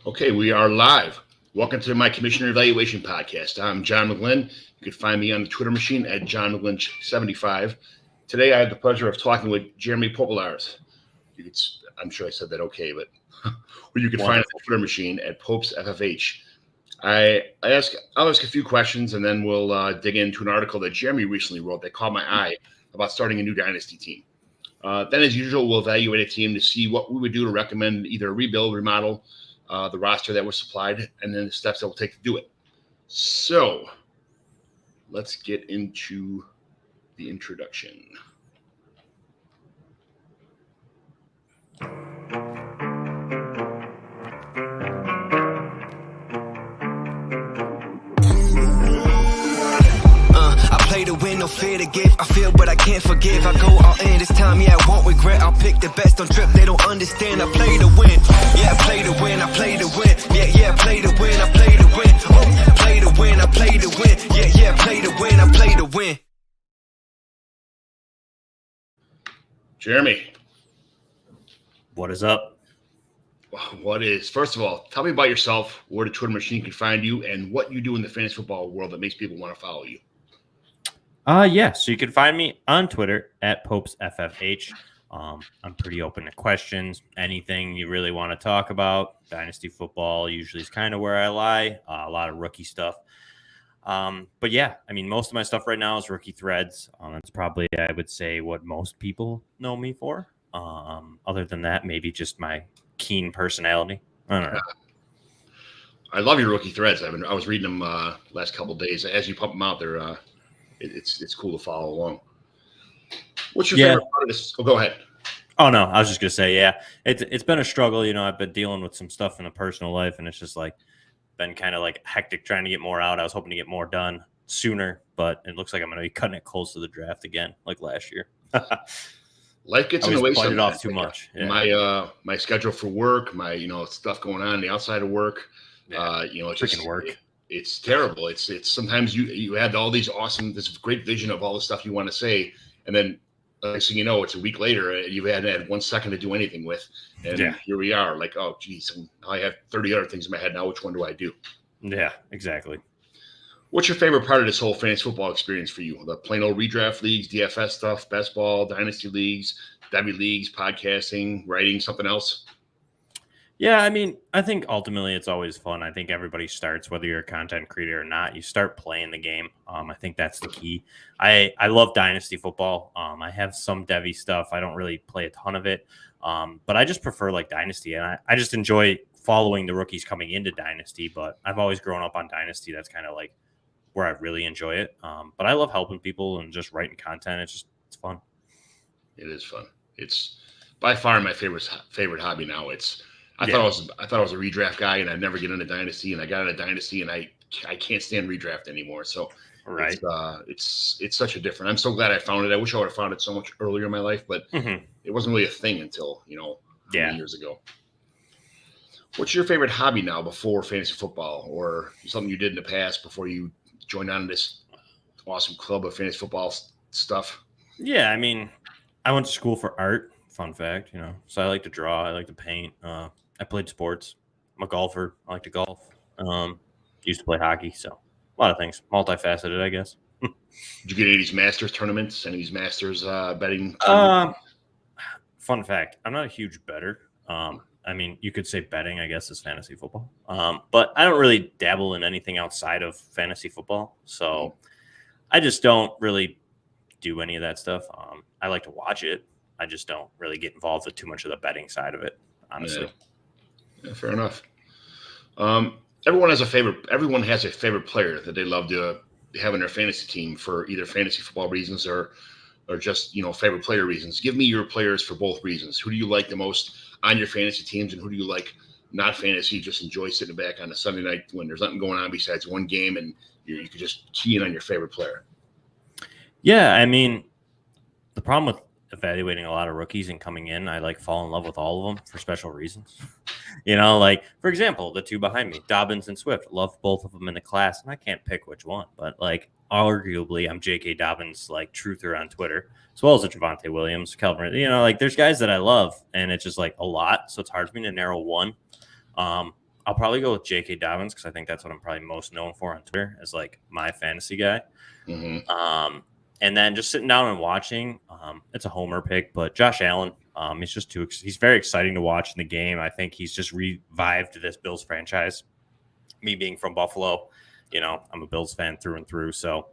Okay, we are live. Welcome to my Commissioner Evaluation Podcast. I'm John McGlynn. You can find me on the Twitter machine at JohnMcGlynn75. Today, I have the pleasure of talking with Jeremy Popelars. I'm sure I said that okay, but who you can find on the Twitter machine at PopesFFH. I'll ask a few questions, and then we'll dig into an article that Jeremy recently wrote that caught my eye about starting a new Dynasty team. Then, as usual, we'll evaluate a team to see what we would do to recommend either a rebuild, remodel, the roster that was supplied, and then the steps that we'll take to do it. So let's get into the introduction. I play to win, no fear to give. I feel but I can't forgive. I go all in this time, yeah, I won't regret. I'll pick the best on trip, they don't understand. I play to win, yeah, I play to win, I play to win. Yeah, I play to win, I play to win. Oh, play to win, I play to win. Yeah, I play to win, I play to win. Jeremy. What is up? First of all, tell me about yourself, where the Twitter machine can find you, and what you do in the fantasy football world that makes people want to follow you. So you can find me on Twitter at PopesFFH. I'm pretty open to questions, anything you really want to talk about. Dynasty football usually is kind of where I lie, a lot of rookie stuff. But yeah, I mean, most of my stuff right now is rookie threads. That's probably, I would say, what most people know me for. Other than that, maybe just my keen personality. I don't know. I love your rookie threads. I was reading them last couple of days. As you pump them out, they're it's cool to follow along. What's your favorite part of this? Oh, go ahead. Oh no, I was just gonna say, yeah, it's been a struggle. You know, I've been dealing with some stuff in a personal life, and it's just like been kind of like hectic trying to get more out. I was hoping to get more done sooner, but it looks like I'm gonna be cutting it close to the draft again, like last year. Life gets in the way sometimes. It off too much. Yeah. My schedule for work, my stuff going on the outside of work. It's freaking work. It's terrible. It's sometimes you had all these this great vision of all the stuff you want to say, and then next thing you know, it's a week later and you've had 1 second to do anything with, and here we are. Like, oh geez, I have 30 other things in my head now. Which one do I do? Yeah, exactly. What's your favorite part of this whole fantasy football experience for you? The plain old redraft leagues, DFS stuff, best ball, dynasty leagues, W leagues, podcasting, writing, something else? Yeah, I mean, I think ultimately it's always fun. I think everybody starts, whether you're a content creator or not, you start playing the game. I think that's the key. I love Dynasty football. I have some Devy stuff. I don't really play a ton of it, but I just prefer like Dynasty, and I just enjoy following the rookies coming into Dynasty. But I've always grown up on Dynasty. That's kind of like where I really enjoy it. But I love helping people and just writing content. It's fun. It is fun. It's by far my favorite hobby now. I thought I was a redraft guy, and I'd never get into Dynasty, and I got into Dynasty, and I can't stand redraft anymore. So right, it's such a different. I'm so glad I found it. I wish I would have found it so much earlier in my life, but it wasn't really a thing until years ago. What's your favorite hobby now before fantasy football, or something you did in the past before you joined on this awesome club of fantasy football stuff? Yeah, I mean, I went to school for art. Fun fact, so I like to draw. I like to paint. I played sports. I'm a golfer. I like to golf. Used to play hockey. So a lot of things. Multifaceted, I guess. Did you get any of these Masters tournaments? Any of these Masters betting? Fun fact, I'm not a huge bettor. I mean, you could say betting, I guess, is fantasy football. But I don't really dabble in anything outside of fantasy football. So I just don't really do any of that stuff. I like to watch it. I just don't really get involved with too much of the betting side of it, honestly. Yeah, fair enough. Everyone has a favorite player that they love to have in their fantasy team for either fantasy football reasons or just favorite player reasons. Give me your players for both reasons. Who do you like the most on your fantasy teams, and who do you like not fantasy? Just enjoy sitting back on a Sunday night when there's nothing going on besides one game, and you could just key in on your favorite player. Yeah, I mean, the problem with evaluating a lot of rookies and coming in, I fall in love with all of them for special reasons. Like, for example, the two behind me, Dobbins and Swift, love both of them in the class, and I can't pick which one, but arguably I'm J.K. Dobbins truther on Twitter, as well as a Javonte Williams, Calvin. There's guys that I love, and it's just a lot, so it's hard for me to narrow one. I'll probably go with J.K. Dobbins because I think that's what I'm probably most known for on Twitter as like my fantasy guy. And then just sitting down and watching, it's a homer pick, but Josh Allen, he's very exciting to watch in the game. I think he's just revived this Bills franchise. Me being from Buffalo, I'm a Bills fan through and through. So,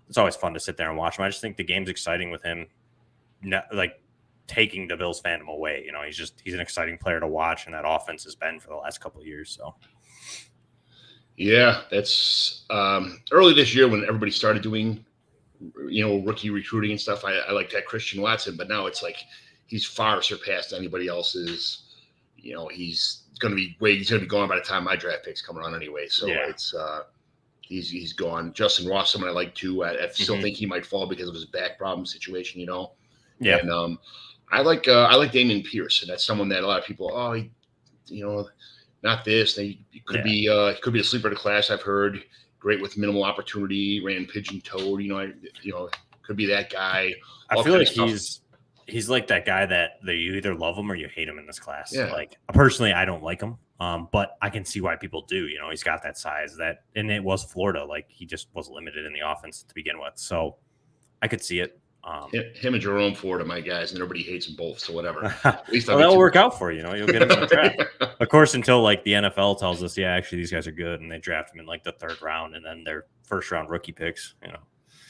it's always fun to sit there and watch him. I just think the game's exciting with him, like taking the Bills fandom away. He's an exciting player to watch, and that offense has been for the last couple of years. So, yeah, that's early this year when everybody started doing, rookie recruiting and stuff. I like that Christian Watson, but now it's like he's far surpassed anybody else's. He's going to be gone by the time my draft pick's coming on anyway. So it's he's gone. Justin Ross, someone I like too. I still think he might fall because of his back problem situation. Yeah. And I like Dameon Pierce, and that's someone that a lot of people, not this. He could be a sleeper of the class. I've heard great with minimal opportunity, ran pigeon-toed. Could be that guy. I feel like he's like that guy that you either love him or you hate him in this class. Yeah. Like personally, I don't like him, but I can see why people do. He's got that size and it was Florida. Like he just was limited in the offense to begin with, so I could see it. Him and Jerome Ford are my guys, and everybody hates them both. So whatever. At least that'll work out for you. You'll get him in the draft. Of course, until like the NFL tells us, actually these guys are good, and they draft them in like the 3rd round, and then their 1st round rookie picks.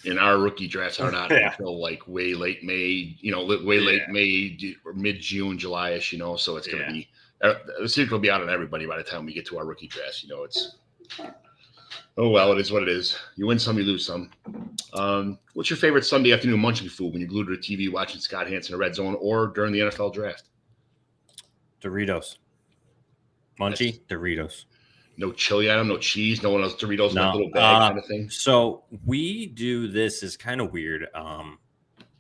And our rookie drafts are not until like way late May. Late May or mid June, July-ish. So it's going to be the secret will be out on everybody by the time we get to our rookie drafts. It's. Oh, well, it is what it is. You win some, you lose some. What's your favorite Sunday afternoon munching food when you're glued to the TV watching Scott Hansen in Red Zone or during the NFL draft? Doritos. Doritos. No chili on them, no cheese, no one else Doritos in that little bag kind of thing? So we do this is kind of weird.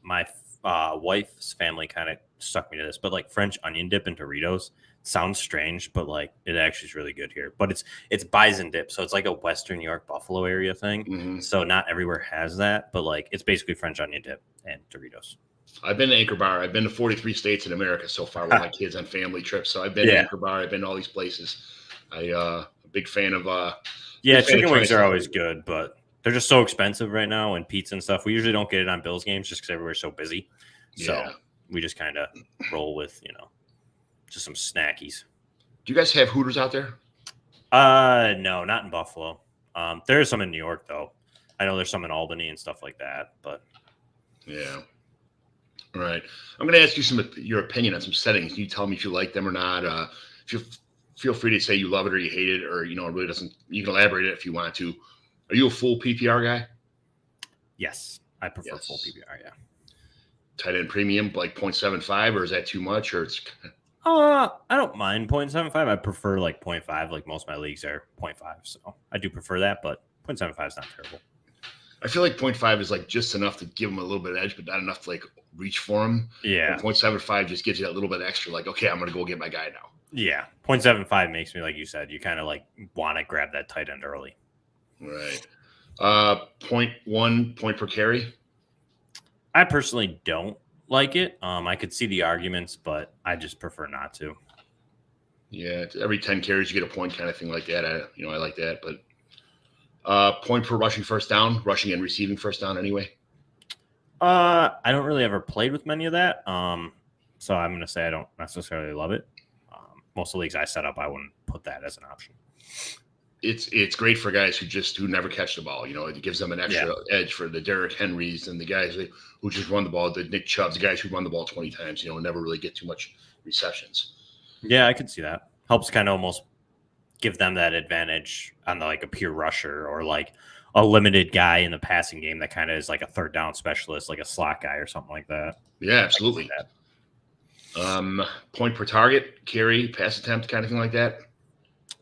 My wife's family kind of stuck me to this, but like French onion dip and Doritos. Sounds strange, but like it actually is really good here. But it's bison dip, so it's like a Western New York Buffalo area thing. So not everywhere has that, but like it's basically French onion dip and Doritos. I've been to Anchor Bar. I've been to 43 states in America so far with my kids on family trips. So I've been to Anchor Bar. I've been to all these places. A big fan of chicken wings are always good, but they're just so expensive right now, and pizza and stuff. We usually don't get it on Bills games just because everywhere's so busy. So we just kind of roll with just some snackies. Do you guys have Hooters out there? No, not in Buffalo. There is some in New York, though. I know there's some in Albany and stuff like that, but yeah. All right. I'm going to ask you your opinion on some settings. Can you tell me if you like them or not? If you feel free to say you love it or you hate it, or it really doesn't. You can elaborate it if you want to. Are you a full PPR guy? Yes, I prefer full PPR. Yeah. Tight end premium like 0.75, or is that too much? Or it's I don't mind 0.75. I prefer like 0.5. Like most of my leagues are 0.5, so I do prefer that. But 0.75 is not terrible. I feel like 0.5 is like just enough to give them a little bit of edge, but not enough to like reach for them. Yeah. 0.75 just gives you that little bit extra. Like, okay, I'm going to go get my guy now. Yeah. 0.75 makes me, like you said, you kind of like want to grab that tight end early. Right. 0.1 point per carry. I personally don't like it. I could see the arguments, but I just prefer not to. Yeah, every 10 carries you get a point kind of thing like that. I like that, but point per rushing first down, rushing and receiving first down anyway. I don't really ever played with many of that. So I'm going to say I don't necessarily love it. Most of the leagues I set up, I wouldn't put that as an option. It's great for guys who never catch the ball. It gives them an extra edge for the Derrick Henrys and the guys who just run the ball, the Nick Chubbs, the guys who run the ball 20 times, never really get too much receptions. Yeah, I could see that. Helps kind of almost give them that advantage on like a pure rusher or like a limited guy in the passing game that kind of is like a third down specialist, like a slot guy or something like that. Yeah, absolutely. Point per target, carry, pass attempt, kind of thing like that.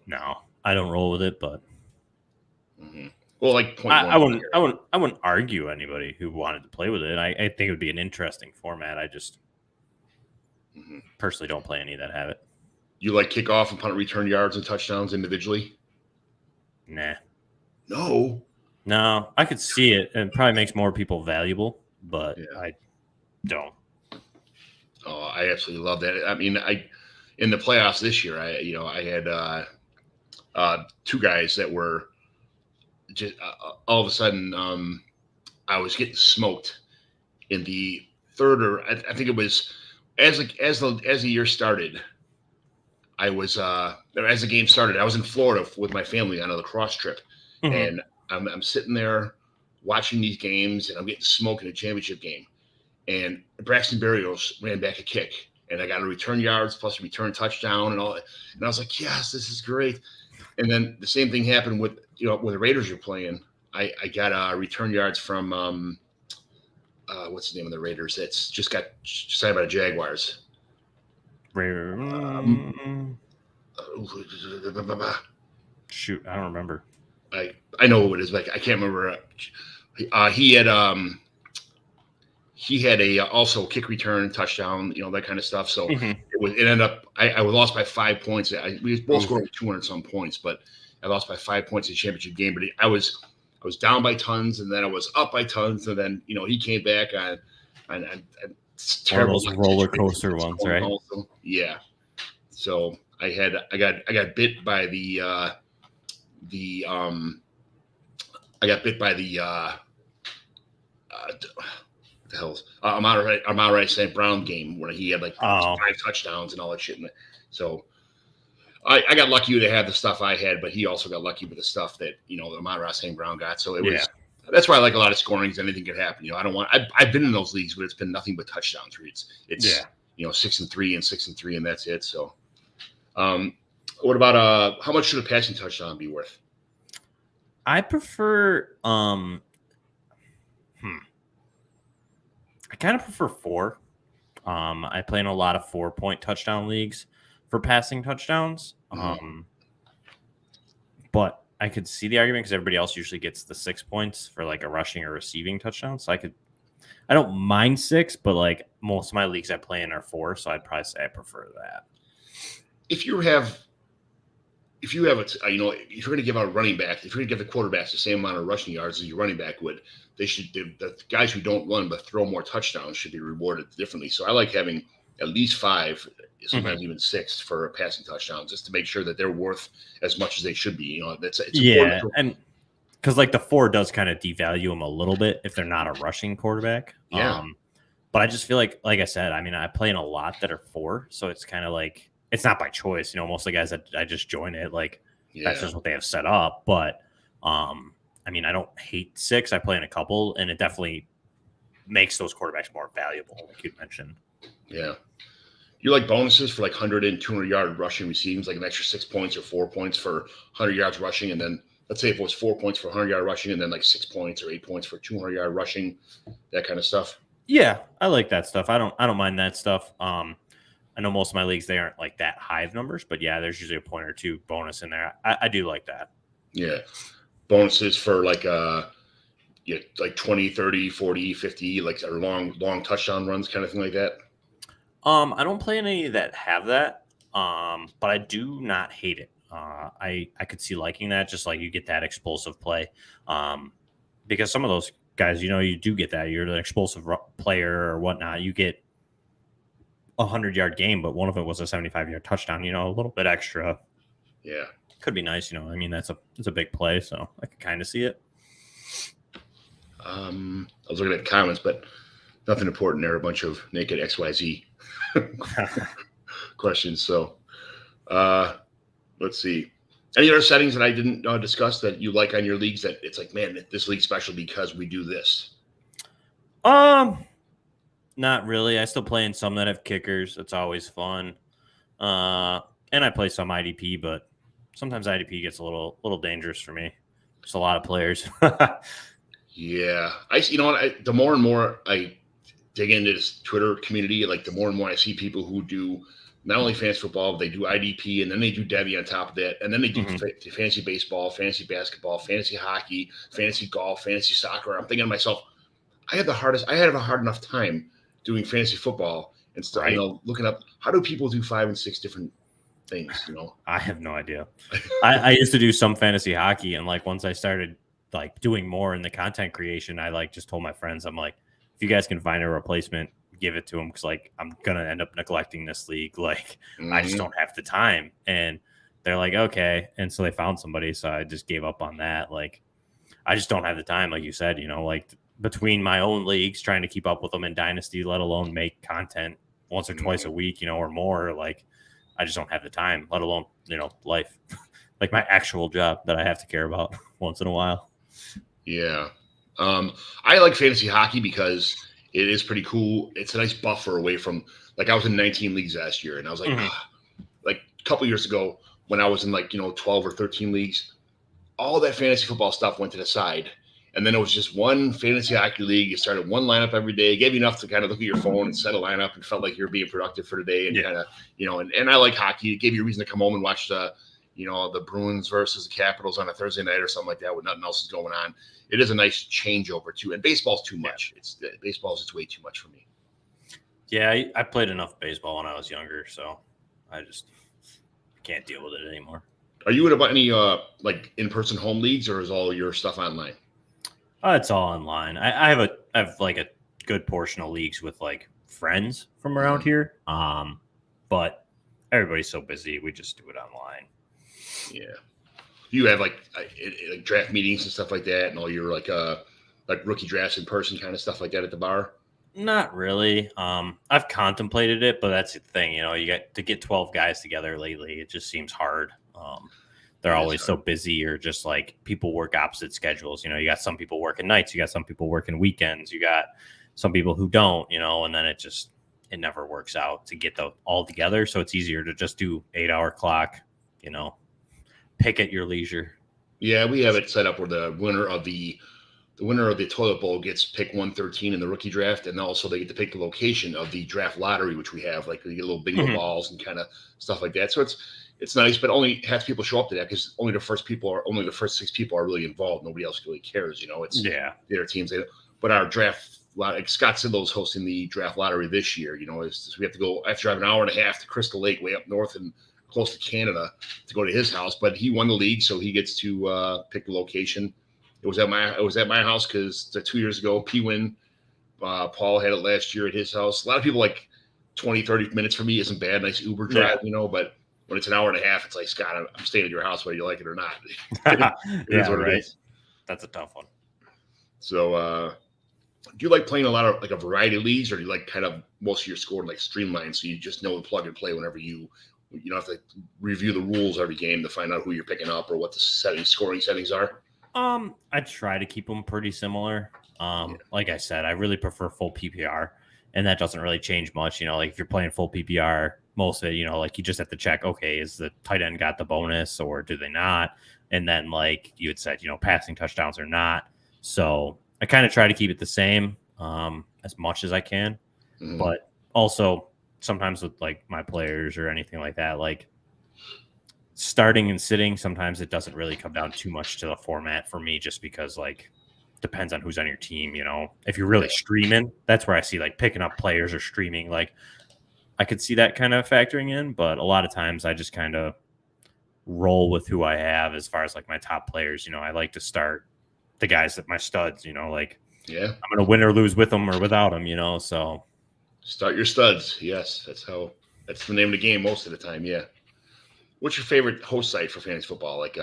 No, I don't roll with it, but well, like point I wouldn't argue anybody who wanted to play with it. I think it would be an interesting format. I just personally don't play any that have it. You like kickoff and punt return yards and touchdowns individually? Nah. No, I could see it, and it probably makes more people valuable, but I don't. Oh, I absolutely love that. I mean, in the playoffs this year, I had two guys that were just all of a sudden I was getting smoked in the third, or I think it was as the year started. I was as the game started, I was in Florida with my family on a lacrosse trip, and I'm sitting there watching these games, and I'm getting smoked in a championship game. And Braxton Berrios ran back a kick, and I got a return yards plus a return touchdown and all that. And I was like, yes, this is great. And then the same thing happened with when the Raiders were playing. I got return yards from what's the name of the Raiders? That's just got signed by the Jaguars. Shoot, I don't remember. I know who it is, but I can't remember. He had a also kick return touchdown, that kind of stuff. So it ended up I lost by 5 points. We both scored over 200 some points, but I lost by 5 points in the championship game. But I was down by tons, and then I was up by tons, and then he came back on terrible those roller coaster ones, right? Also. Yeah. So I got bit by the the hell's Amara St. Brown game where he had like 5 touchdowns and all that shit. So I got lucky to have the stuff I had, but he also got lucky with the stuff that Amara St. Brown got. So it was that's why I like a lot of scoring, because anything could happen. I don't want. I've been in those leagues, but it's been nothing but touchdowns. It's 6-3 and 6-3, and that's it. So, what about how much should a passing touchdown be worth? I prefer I kind of prefer 4. I play in a lot of 4-point touchdown leagues for passing touchdowns. But I could see the argument because everybody else usually gets the 6 points for like a rushing or receiving touchdown. So I don't mind 6, but like most of my leagues I play in are 4. So I'd probably say I prefer that. If you're going to give out a running back, if you're going to give the quarterbacks the same amount of rushing yards as your running back would, the guys who don't run but throw more touchdowns should be rewarded differently. So I like having at least 5, sometimes even 6 for a passing touchdown, just to make sure that they're worth as much as they should be. It's important. And because like the 4 does kind of devalue them a little bit if they're not a rushing quarterback. Yeah. But I just feel like I said, I play in a lot that are 4, so it's kind of like it's not by choice. Most of the guys that I just join it, that's just what they have set up. But I don't hate 6. I play in a couple, and it definitely makes those quarterbacks more valuable, like you mentioned. Yeah. You like bonuses for like 100 and 200 yard rushing receivings, like an extra 6 points or 4 points for 100 yards rushing. And then let's say if it was 4 points for 100 yard rushing, and then like 6 points or 8 points for 200 yard rushing, that kind of stuff. Yeah, I like that stuff. I don't mind that stuff. I know most of my leagues, they aren't like that high of numbers, but yeah, there's usually a point or 2 bonus in there. I do like that. Yeah. Bonuses for like 20, 30, 40, 50, like or long touchdown runs, kind of thing like that. I don't play any that have that, but I do not hate it. I could see liking that, just like you get that explosive play, because some of those guys, you do get that. You're an explosive player or whatnot. You get a 100-yard game, but one of it was a 75-yard touchdown. A little bit extra. Yeah, could be nice. That's a big play, so I could kind of see it. I was looking at the comments, but nothing important there. A bunch of naked XYZ questions. So let's see. Any other settings that I didn't discuss that you like on your leagues that it's like, man, this league's special because we do this? Not really. I still play in some that have kickers. It's always fun. And I play some IDP, but sometimes IDP gets a little dangerous for me. There's a lot of players. Yeah. The more and more I dig into this Twitter community, like the more and more I see people who do not only fantasy football, they do IDP, and then they do Devy on top of that, and then they do fantasy baseball, fantasy basketball, fantasy hockey, fantasy golf, fantasy soccer. I'm thinking to myself, I have a hard enough time doing fantasy football and stuff. Right. Looking up how do people do 5 and 6 different things. I have no idea. I used to do some fantasy hockey, and like once I started like doing more in the content creation, I like just told my friends, I'm like, if you guys can find a replacement give it to them because like I'm gonna end up neglecting this league. Like I just Mhm. don't have the time. And they're like, okay. And so they found somebody. So I just gave up on that. Like I just don't have the time, like you said, like between my own leagues, trying to keep up with them in Dynasty, let alone make content once or twice a week, or more. Like I just don't have the time, let alone, life, like my actual job that I have to care about once in a while. Yeah. I like fantasy hockey because it is pretty cool. It's a nice buffer away from, like, I was in 19 leagues last year, and I was like, like a couple years ago when I was in 12 or 13 leagues, all that fantasy football stuff went to the side. And then it was just one fantasy hockey league. You started one lineup every day, gave you enough to kind of look at your phone and set a lineup and felt like you were being productive for the day. And kind of, and I like hockey. It gave you a reason to come home and watch the Bruins versus the Capitals on a Thursday night or something like that when nothing else is going on. It is a nice changeover too. And baseball's too much. It's way too much for me. Yeah, I played enough baseball when I was younger, so I just can't deal with it anymore. Are you in about any like in-person home leagues, or is all your stuff online? It's all online. I have like a good portion of leagues with like friends from around here. But everybody's so busy, we just do it online. Yeah. You have like draft meetings and stuff like that, and all your like rookie drafts in person kind of stuff like that at the bar? Not really. I've contemplated it, but that's the thing. You got to get 12 guys together lately. It just seems hard. They're always so busy, or just like people work opposite schedules. You got some people working nights, you got some people working weekends, you got some people who don't, and then it never works out to get them all together. So it's easier to just do 8-hour clock, pick at your leisure. Yeah, we have it set up where the winner of the toilet bowl gets pick 113 in the rookie draft, and also they get to pick the location of the draft lottery, which we have. Like, you get little bingo balls and kind of stuff like that. So it's nice, but only half people show up to that because only the first 6 people are really involved. Nobody else really cares. It's their teams. But our draft, like Scott Sidlow's hosting the draft lottery this year. So we have to go. I have to drive an hour and a half to Crystal Lake, way up north and close to Canada, to go to his house. But he won the league, so he gets to pick the location. It was at my house because 2 years ago, P-Win, Paul had it last year at his house. A lot of people like 20, 30 minutes for me isn't bad. Nice Uber drive, but when it's an hour and a half, it's like, Scott, I'm staying at your house whether you like it or not. Yeah, right. That's a tough one. So do you like playing a lot of like a variety of leagues, or do you like kind of most of your scoring like streamlined so you just know the plug and play whenever you don't have to review the rules every game to find out who you're picking up or what the scoring settings are? I try to keep them pretty similar. Like I said, I really prefer full PPR, and that doesn't really change much. Like if you're playing full PPR, most of it, like you just have to check, okay, is the tight end got the bonus or do they not? And then like you had said, passing touchdowns or not. So I kind of try to keep it the same as much as I can. But also sometimes with like my players or anything like that, like starting and sitting, sometimes it doesn't really come down too much to the format for me, just because like depends on who's on your team. If you're really streaming, that's where I see like picking up players or streaming. Like I could see that kind of factoring in, but a lot of times I just kind of roll with who I have as far as like my top players. I like to start the guys that my studs, I'm going to win or lose with them or without them, so start your studs. Yes. That's the name of the game most of the time. Yeah. What's your favorite host site for fantasy football? Like,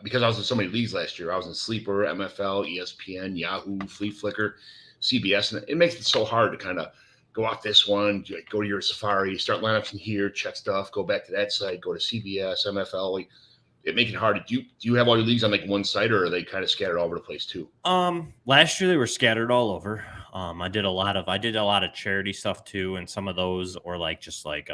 because I was in so many leagues last year, I was in Sleeper, MFL, ESPN, Yahoo, Flea Flicker, CBS, and it makes it so hard to kind of go off this one, go to your Safari, start lineups from here, check stuff, go back to that site, go to CBS, MFL. Like, it makes it hard. Do you have all your leagues on like one site, or are they kind of scattered all over the place too? Last year they were scattered all over. I did a lot of charity stuff too, and some of those, or like just like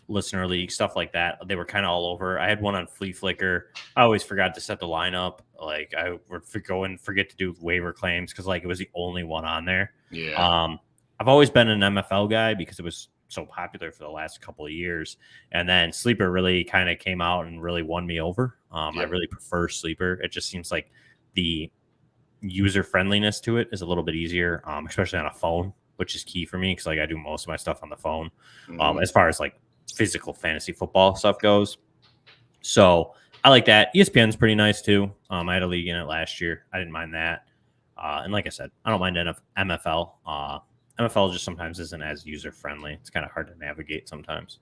listener league stuff like that. They were kind of all over. I had one on Flea Flicker. I always forgot to set the lineup. Like I would go and forget to do waiver claims because like it was the only one on there. Yeah. I've always been an MFL guy because it was so popular for the last couple of years. And then Sleeper really kind of came out and really won me over. I really prefer Sleeper. It just seems like the user friendliness to it is a little bit easier, especially on a phone, which is key for me because like I do most of my stuff on the phone. As far as like physical fantasy football stuff goes. So I like that. ESPN's pretty nice too. I had a league in it last year. I didn't mind that. And like I said, I don't mind MFL. NFL just sometimes isn't as user friendly. It's kind of hard to navigate sometimes.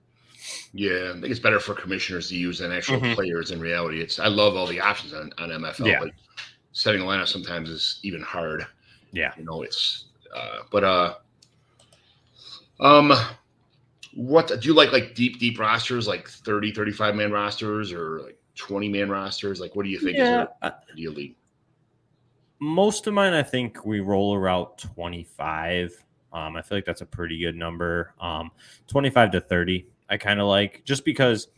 Yeah, I think it's better for commissioners to use than actual players. In reality, I love all the options on NFL, but setting a lineup sometimes is even hard. Yeah, it's what do you like deep rosters, like 30, 35 man rosters, or like 20 man rosters? Like, what do you think is your ideal league? Most of mine, I think we roll around 25. I feel like that's a pretty good number. 25 to 30, I kind of like, just because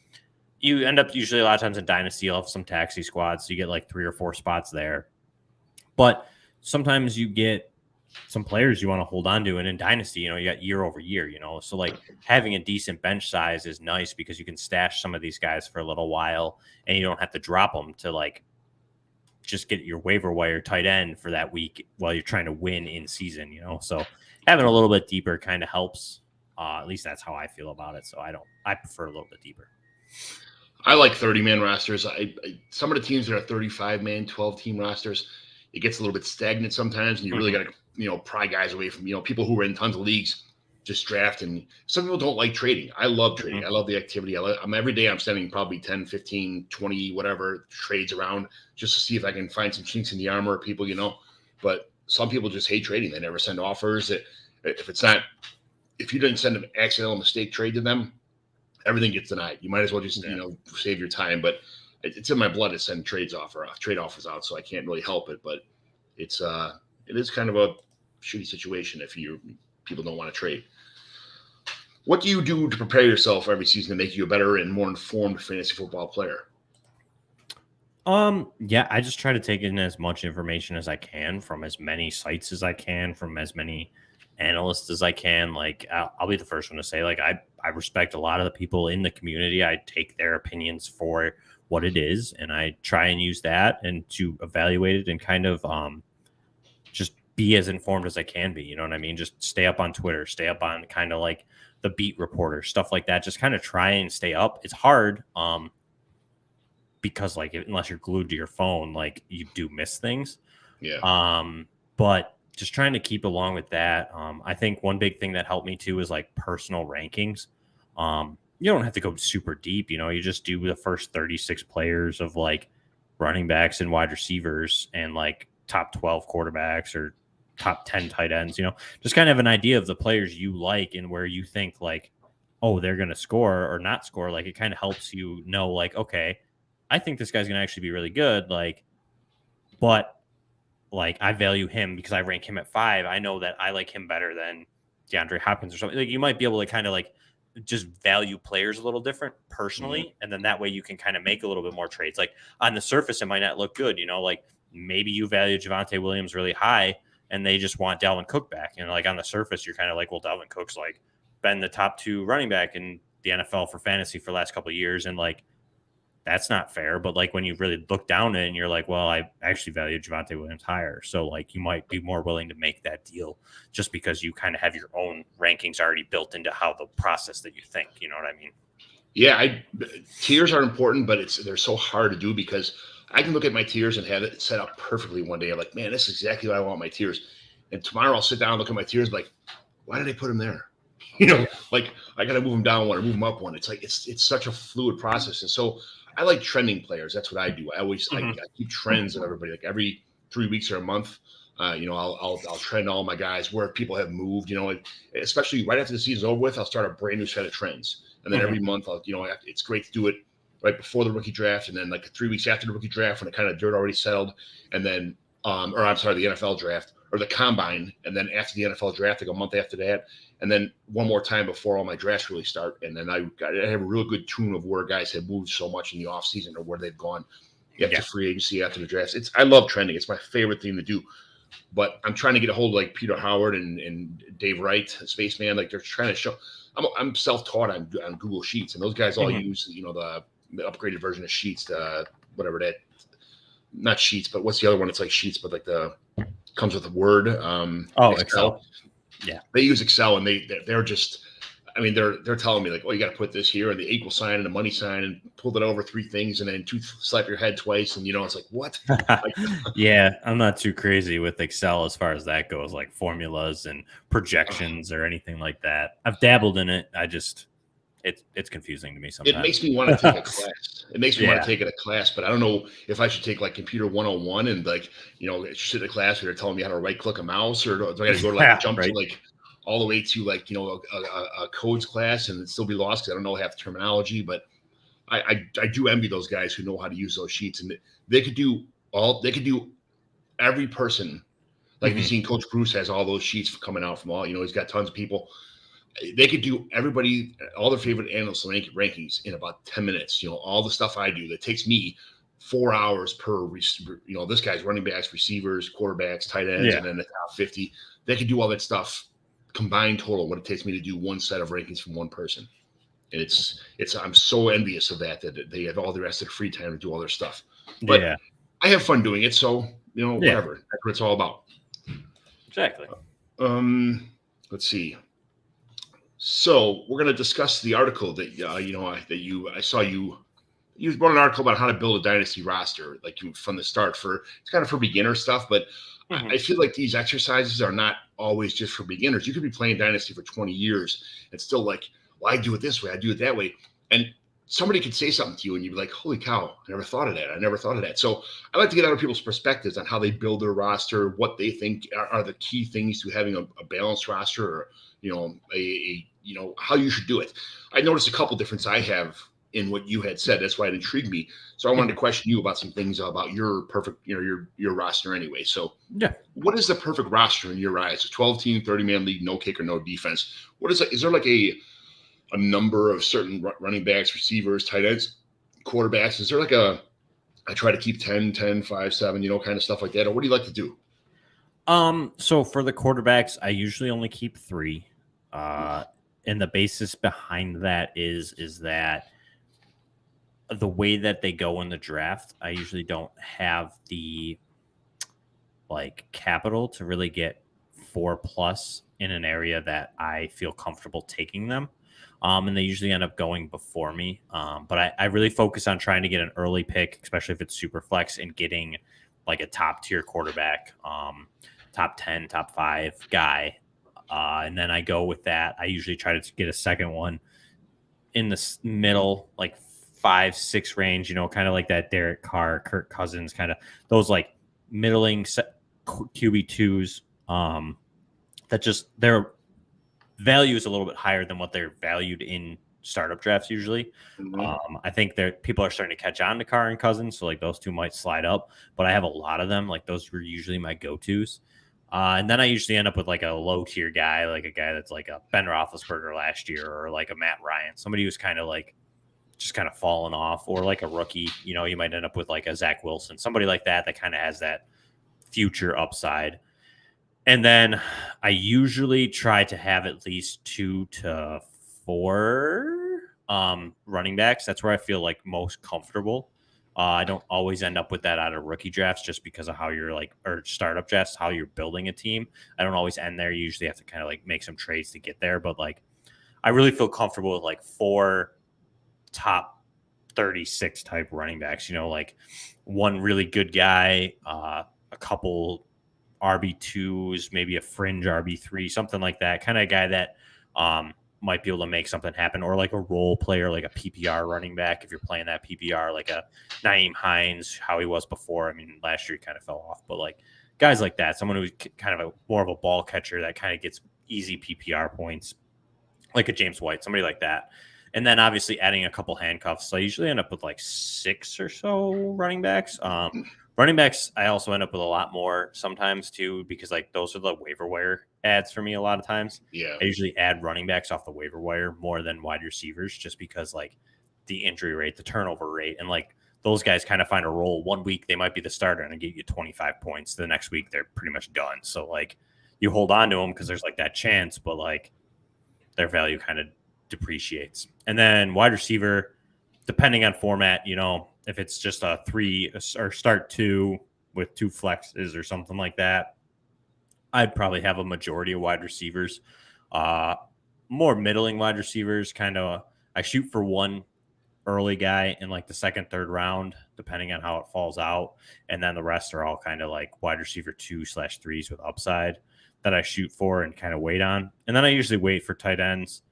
you end up usually a lot of times in Dynasty, you'll have some taxi squads. So you get like 3 or 4 spots there. But sometimes you get some players you want to hold on to. And in Dynasty, you got year over year, So like having a decent bench size is nice because you can stash some of these guys for a little while and you don't have to drop them to like just get your waiver wire tight end for that week while you're trying to win in season, So having a little bit deeper kind of helps. At least that's how I feel about it. So I prefer a little bit deeper. I like 30-man rosters. Some of the teams that are 35-man, 12-team rosters, it gets a little bit stagnant sometimes, and you really got to, pry guys away from, people who are in tons of leagues just draft. And some people don't like trading. I love trading. I love the activity. Every day I'm sending probably 10, 15, 20, whatever trades around just to see if I can find some chinks in the armor of people, But some people just hate trading. They never send offers. If you didn't send an accidental mistake trade to them, everything gets denied. You might as well just, save your time. But it's in my blood to send trade offers out, so I can't really help it. But it is kind of a shitty situation if people don't want to trade. What do you do to prepare yourself every season to make you a better and more informed fantasy football player? Yeah, I just try to take in as much information as I can from as many sites as I can, from as many analysts as I can. Like, I'll be the first one to say, like, I respect a lot of the people in the community. I take their opinions for what it is, and I try and use that and to evaluate it and kind of just be as informed as I can be. You know what I mean? Just stay up on Twitter, stay up on kind of like the beat reporter, stuff like that. Just kind of try and stay up. It's hard because like unless you're glued to your phone, like you do miss things. Yeah. But just trying to keep along with that. I think one big thing that helped me too is like personal rankings. You don't have to go super deep, you just do the first 36 players of like running backs and wide receivers and like top 12 quarterbacks or top 10 tight ends, just kind of an idea of the players you like and where you think like, oh, they're going to score or not score. Like it kind of helps you know, like, okay, I think this guy's going to actually be really good. Like, but like I value him because I rank him at 5. I know that I like him better than DeAndre Hopkins or something. Like you might be able to kind of like just value players a little different personally. And then that way you can kind of make a little bit more trades. Like on the surface, it might not look good, like maybe you value Javonte Williams really high and they just want Dalvin Cook back. And like on the surface, you're kind of like, well, Dalvin Cook's like been the top 2 running back in the NFL for fantasy for the last couple of years. And like, that's not fair. But like when you really look down it and you're like, well, I actually value Javonte Williams higher. So like you might be more willing to make that deal just because you kind of have your own rankings already built into how the process that you think, you know what I mean? Yeah. Tiers are important, but they're so hard to do because I can look at my tiers and have it set up perfectly one day. I'm like, man, this is exactly what I want my tiers. And tomorrow I'll sit down and look at my tiers like, why did I put them there? Like I got to move them down one or move them up one. It's like, it's such a fluid process. And so I like trending players. That's what I do. I always I keep trends of everybody. Like every 3 weeks or a month, I'll trend all my guys where people have moved. Especially right after the season's over with, I'll start a brand new set of trends. And then every month, it's great to do it right before the rookie draft, and then like 3 weeks after the rookie draft when the kind of dirt already settled, and then the NFL draft or the combine, and then after the NFL draft, like a month after that, and then one more time before all my drafts really start. And then I have a real good tune of where guys have moved so much in the offseason or where they've gone after free agency, after the drafts. I love trending. It's my favorite thing to do. But I'm trying to get a hold of like Peter Howard and Dave Wright, Spaceman. Like they're trying to show. I'm self-taught on Google Sheets, and those guys all use the upgraded version of Sheets, whatever that. Not Sheets, but what's the other one? It's like Sheets, but like comes with a Word. Excel. Yeah, they use Excel, and they're just. I mean, they're telling me like, oh, you got to put this here and the equal sign and the money sign and pull it over 3 things and then slap your head twice. And, it's like, what? Like, Yeah, I'm not too crazy with Excel as far as that goes, like formulas and projections or anything like that. I've dabbled in it. It's confusing to me sometimes. It makes me want to take a class. It makes me want to take it a class, but I don't know if I should take like Computer 101 and like, sit in a class where they're telling me how to right click a mouse, or do I got to go to like jump to like all the way to like, a codes class and still be lost because I don't know half the terminology. But I do envy those guys who know how to use those sheets, and they could do every person. Like you've seen Coach Bruce has all those sheets coming out from all, he's got tons of people. They could do everybody, all their favorite analyst rankings in about 10 minutes. All the stuff I do that takes me 4 hours per, this guy's running backs, receivers, quarterbacks, tight ends, and then the top 50. They could do all that stuff combined total, what it takes me to do one set of rankings from one person. And I'm so envious of that they have all the rest of the free time to do all their stuff. But I have fun doing it. So, whatever. That's what it's all about. Exactly. Let's see. So we're going to discuss the article that I saw you wrote an article about how to build a dynasty roster, like from the start. It's kind of for beginner stuff, but I feel like these exercises are not always just for beginners. You could be playing dynasty for 20 years and still like, well, I do it this way, I do it that way, and somebody could say something to you, and you'd be like, "Holy cow, I never thought of that." So I like to get other people's perspectives on how they build their roster, what they think are the key things to having a balanced roster, or how you should do it. I noticed a couple differences I have in what you had said. That's why it intrigued me. So I wanted to question you about some things about your perfect, your roster anyway. So what is the perfect roster in your eyes? A 12-team, 30-man league, no kicker, no defense. What is it? Is there like a number of certain running backs, receivers, tight ends, quarterbacks? Is there like I try to keep 10, 5, 7, kind of stuff like that? Or what do you like to do? So for the quarterbacks, I usually only keep 3. And the basis behind that is that the way that they go in the draft, I usually don't have the capital to really get 4+ in an area that I feel comfortable taking them. And they usually end up going before me. But I really focus on trying to get an early pick, especially if it's super flex, and getting like a top tier quarterback, top 10, top 5 guy. And then I go with that. I usually try to get a second one in the middle, like 5-6 range, kind of like that Derek Carr, Kirk Cousins, kind of those like middling QB2s that just their value is a little bit higher than what they're valued in startup drafts usually. I think people are starting to catch on to Carr and Cousins, so like those two might slide up, but I have a lot of them. Like those were usually my go-tos. And then I usually end up with like a low tier guy, like a guy that's like a Ben Roethlisberger last year, or like a Matt Ryan, somebody who's kind of like just kind of fallen off, or like a rookie. You might end up with like a Zach Wilson, somebody like that kind of has that future upside. And then I usually try to have at least 2 to 4 running backs. That's where I feel like most comfortable. I don't always end up with that out of rookie drafts just because of how you're or startup drafts, how you're building a team. I don't always end there. You usually have to kind of like make some trades to get there. But like, I really feel comfortable with like 4 top 36 type running backs, like one really good guy, a couple RB2s, maybe a fringe RB3, something like that, kind of guy that might be able to make something happen, or like a role player, like a PPR running back. If you're playing that PPR, like a Nyheim Hines, how he was before. I mean, last year he kind of fell off, but like guys like that, someone who's kind of more of a ball catcher that kind of gets easy PPR points, like a James White, somebody like that. And then obviously adding a couple handcuffs. So I usually end up with like 6 or so running backs. Running backs, I also end up with a lot more sometimes too, because like those are the waiver wire ads for me a lot of times. Yeah. I usually add running backs off the waiver wire more than wide receivers, just because like the injury rate, the turnover rate, and like those guys kind of find a role. 1 week they might be the starter and get you 25 points. The next week they're pretty much done. So like you hold on to them because there's like that chance, but like their value kind of depreciates. And then wide receiver, depending on format, if it's just a 3 or start 2 with 2 flexes or something like that, I'd probably have a majority of wide receivers. more middling wide receivers. Kind of, I shoot for one early guy in like the second, third round, depending on how it falls out, and then the rest are all kind of like wide receiver 2/3s with upside that I shoot for and kind of wait on. And then I usually wait for tight ends,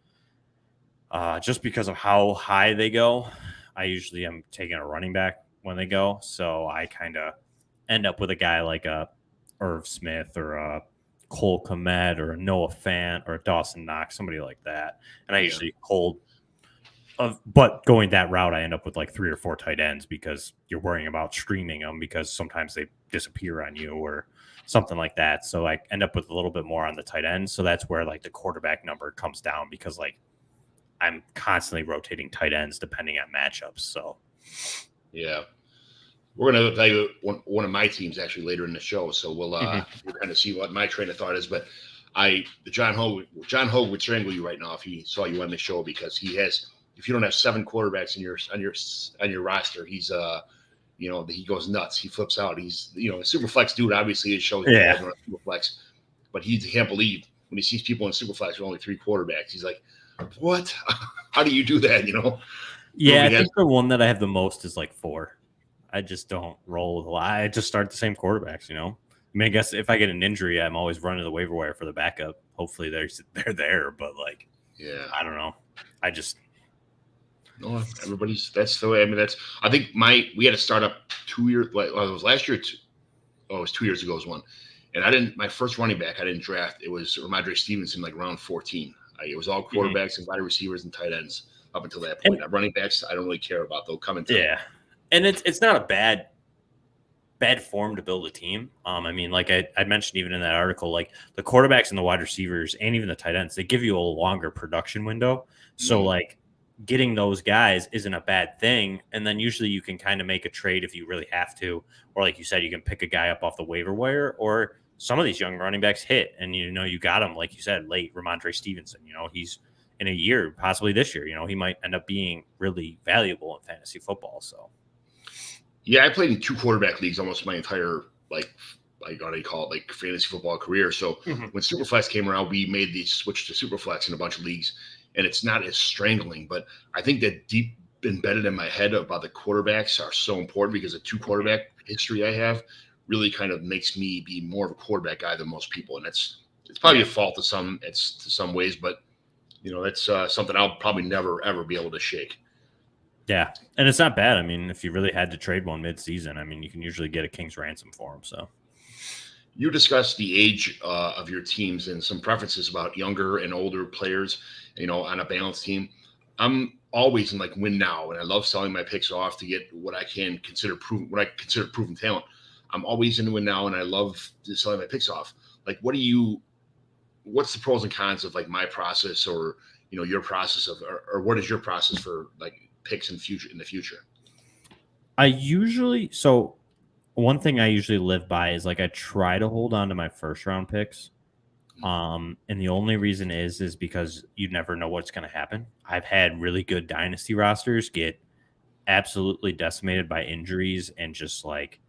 just because of how high they go. I usually am taking a running back when they go, so I kind of end up with a guy like a Irv Smith or a Cole Kmet or a Noah Fant or a Dawson Knox, somebody like that. And I usually hold but going that route, I end up with like 3 or 4 tight ends because you're worrying about streaming them because sometimes they disappear on you or something like that. So I end up with a little bit more on the tight end. So that's where like the quarterback number comes down because like I'm constantly rotating tight ends depending on matchups. So yeah, we're going to evaluate one of my teams actually later in the show. So we'll kind of see what my train of thought is. But John Hogue would strangle you right now if he saw you on the show because he has. If you don't have 7 quarterbacks on your roster, he's he goes nuts. He flips out. He's a super flex dude. Obviously, it shows super flex, but he can't believe when he sees people in super flex with only 3 quarterbacks. He's like, "What? How do you do that?" Yeah, I think the one that I have the most is like 4. I just don't roll with a lot. I just start the same quarterbacks. I mean, I guess if I get an injury, I'm always running the waiver wire for the backup. Hopefully, they're there, but like, I don't know. I just. No, that's the way. I mean, I think we had to start up 2 years. Well, it was last year. It was 2 years ago. Was one, and my first running back I didn't draft. It was Ramondre Stevenson, like round 14. It was all quarterbacks and wide receivers and tight ends up until that point. Running backs, I don't really care about. They'll come in. Yeah, and it's not a bad form to build a team. I mean, like I mentioned even in that article, like the quarterbacks and the wide receivers and even the tight ends, they give you a longer production window. So like. Getting those guys isn't a bad thing. And then usually you can kind of make a trade if you really have to. Or like you said, you can pick a guy up off the waiver wire or some of these young running backs hit. And, you got him, like you said, late Ramondre Stevenson. He's in a year, possibly this year, he might end up being really valuable in fantasy football. So, yeah, I played in 2 quarterback leagues almost my entire, like how do you call it, like fantasy football career. So when Superflex came around, we made the switch to Superflex in a bunch of leagues. And it's not as strangling, but I think that deep embedded in my head about the quarterbacks are so important because the 2 quarterback history I have really kind of makes me be more of a quarterback guy than most people. And it's probably a fault to some ways, but that's something I'll probably never, ever be able to shake. Yeah. And it's not bad. I mean, if you really had to trade one mid-season, I mean, you can usually get a king's ransom for him. So you discussed the age of your teams and some preferences about younger and older players, on a balanced team. I'm always in like win now, and I love selling my picks off to get what I consider proven talent. I'm always in win now, and I love selling my picks off. Like, what's the pros and cons of like my process or your process or what is your process for like picks in the future? One thing I usually live by is like I try to hold on to my first round picks. And the only reason is because you never know what's going to happen. I've had really good dynasty rosters get absolutely decimated by injuries and just like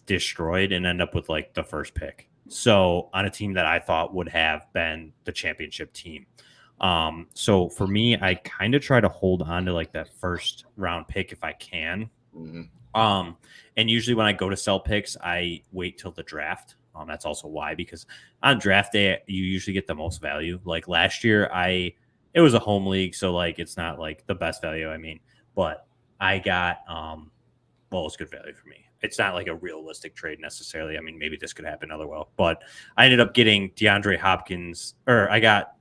destroyed and end up with like the first pick. So on a team that I thought would have been the championship team. So for me, I kind of try to hold on to like that first round pick if I can. And usually when I go to sell picks, I wait till the draft. That's also why, because on draft day, you usually get the most value. Like last year, it was a home league, so like it's not like the best value. I mean, but I got it's good value for me. It's not like a realistic trade necessarily. I mean, maybe this could happen otherwise, but I ended up getting DeAndre Hopkins, or I got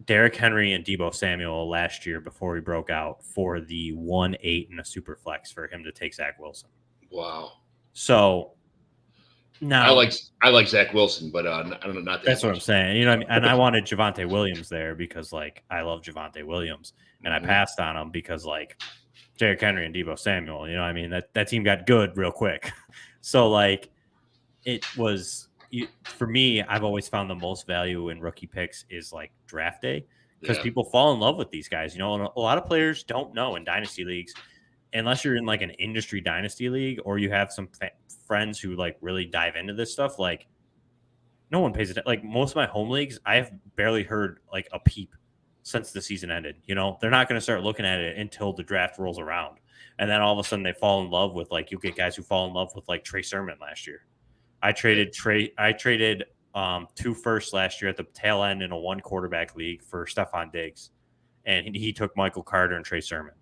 Derrick Henry and Deebo Samuel last year before he broke out for the 1-8 in a super flex for him to take Zach Wilson. Wow. So now I like Zach Wilson, but I don't know. Not that's what I'm saying. What I mean? And I wanted Javonte Williams there because like I love Javonte Williams, and I passed on him because like Derrick Henry and Deebo Samuel. What I mean? That team got good real quick. So like it was. For me, I've always found the most value in rookie picks is like draft day because people fall in love with these guys. And a lot of players don't know in dynasty leagues, unless you're in like an industry dynasty league or you have some friends who like really dive into this stuff. Like no one pays attention. Like most of my home leagues, I have barely heard like a peep since the season ended. You know, they're not going to start looking at it until the draft rolls around. And then all of a sudden they fall in love with like, you get guys who fall in love with like Trey Sermon last year. I traded 2 firsts last year at the tail end in a 1 quarterback league for Stephon Diggs. And he took Michael Carter and Trey Sermon.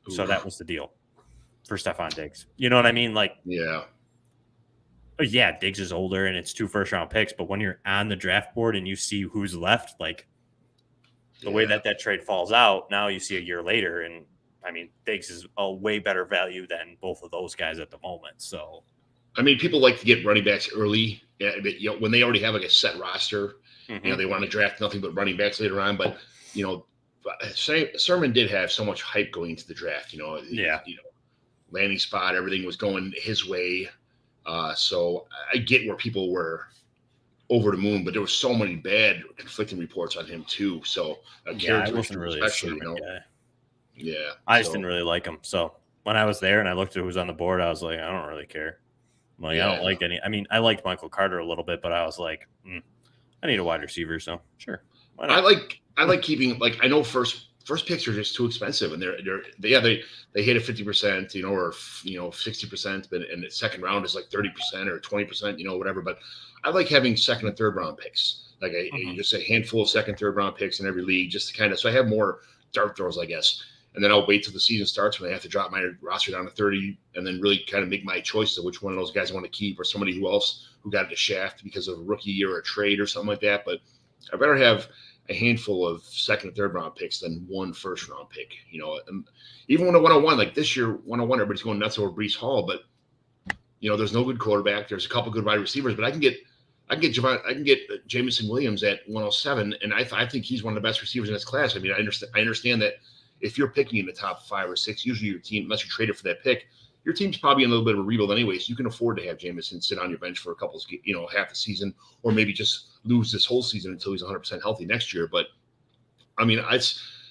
Ooh. So that was the deal for Stephon Diggs. You know what I mean? Like, yeah, Diggs is older and it's 2 first-round picks. But when you're on the draft board and you see who's left, like the way that trade falls out, now you see a year later. And I mean, Diggs is a way better value than both of those guys at the moment. So, I mean, people like to get running backs early, you know, when they already have like a set roster. You know, they want to draft nothing but running backs later on. But you know, Sermon did have so much hype going into the draft. You know, landing spot, everything was going his way. So I get where people were over the moon, but there were so many bad conflicting reports on him too. So I wasn't really a Sermon guy. Yeah, I just didn't really like him. So when I was there and I looked at who was on the board, I was like, I don't really care. I'm like, I don't like any. I mean, I liked Michael Carter a little bit, but I was like, I need a wide receiver. So sure, why not? I like keeping, like, I know first picks are just too expensive, and they hit a 50%, you know, or 60%, but and the second round is like 30% or 20%, you know, whatever. But I like having second and third round picks, like just a handful of second, third round picks in every league, just to kind of, so I have more dart throws, I guess. And then I'll wait till the season starts when I have to drop my roster down to 30 and then really kind of make my choice of which one of those guys I want to keep, or somebody who got the shaft because of a rookie year or a trade or something like that. But I better have a handful of second and third round picks than 1 first round pick, you know. And even when a 101, like this year, 101, everybody's going nuts over Breece Hall, but you know, there's no good quarterback. There's a couple good wide receivers, but I can get Jameson Williams at 107, and I think he's one of the best receivers in this class. I mean, I understand that if you're picking in the top 5 or 6, usually your team, unless you traded for that pick, your team's probably in a little bit of a rebuild anyway, so you can afford to have Jameson sit on your bench for a couple, you know, half the season, or maybe just lose this whole season until he's 100% healthy next year. But I mean,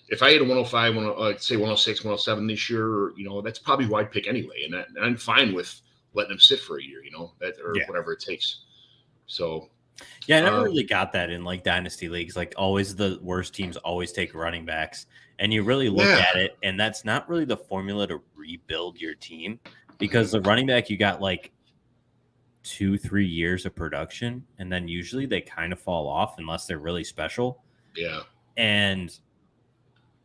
if I had a 105, say 106, 107 this year, you know, that's probably who I'd pick anyway, and I'm fine with letting him sit for a year, you know, whatever it takes. So. Yeah, I never really got that in like dynasty leagues. Like always, the worst teams always take running backs, and you really look at it, and that's not really the formula to rebuild your team, because the running back, you got like 2-3 years of production, and then usually they kind of fall off unless they're really special. Yeah, and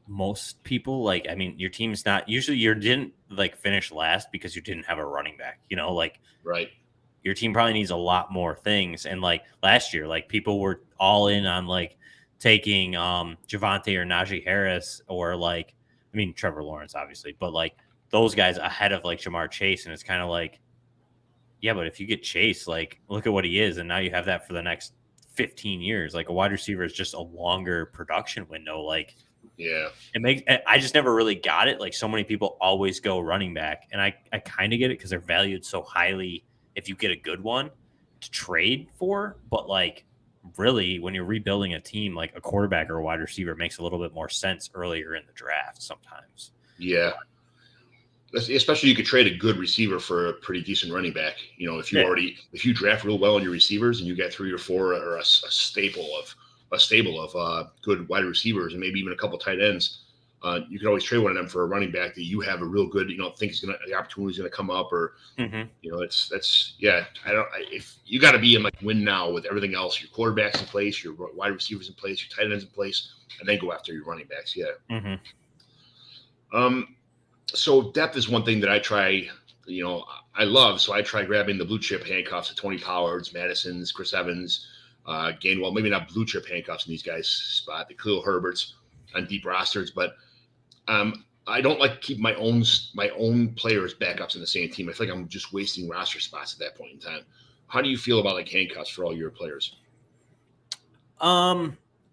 most people, like, I mean, your team's not usually, you didn't like finish last because you didn't have a running back. You know, like right. Your team probably needs a lot more things. And like last year, like people were all in on like taking Javonte or Najee Harris, or like, I mean, Trevor Lawrence, obviously, but like those guys ahead of like Jamar Chase. And it's kind of like, yeah, but if you get Chase, like look at what he is. And now you have that for the next 15 years. Like a wide receiver is just a longer production window. Like, yeah, I just never really got it. Like so many people always go running back, and I kind of get it because they're valued so highly if you get a good one to trade for. But like really, when you're rebuilding a team, like a quarterback or a wide receiver makes a little bit more sense earlier in the draft sometimes. Yeah. Especially you could trade a good receiver for a pretty decent running back. You know, if you draft real well on your receivers and you get 3 or 4 or a stable of good wide receivers and maybe even a couple tight ends, you can always trade one of them for a running back that you have a real good, you know, think the opportunity is going to come up, or you know, if you got to be in like win now with everything else, your quarterback's in place, your wide receivers in place, your tight ends in place, and then go after your running backs. Yeah. So depth is one thing that I try, you know, I love. So I try grabbing the blue chip handcuffs of Tony Pollard's, Madison's, Chris Evans, Gainwell, maybe not blue chip handcuffs in these guys' spot, the Khalil Herberts on deep rosters, but I don't like to keep my own players backups in the same team. I feel like I'm just wasting roster spots at that point in time. How do you feel about like handcuffs for all your players?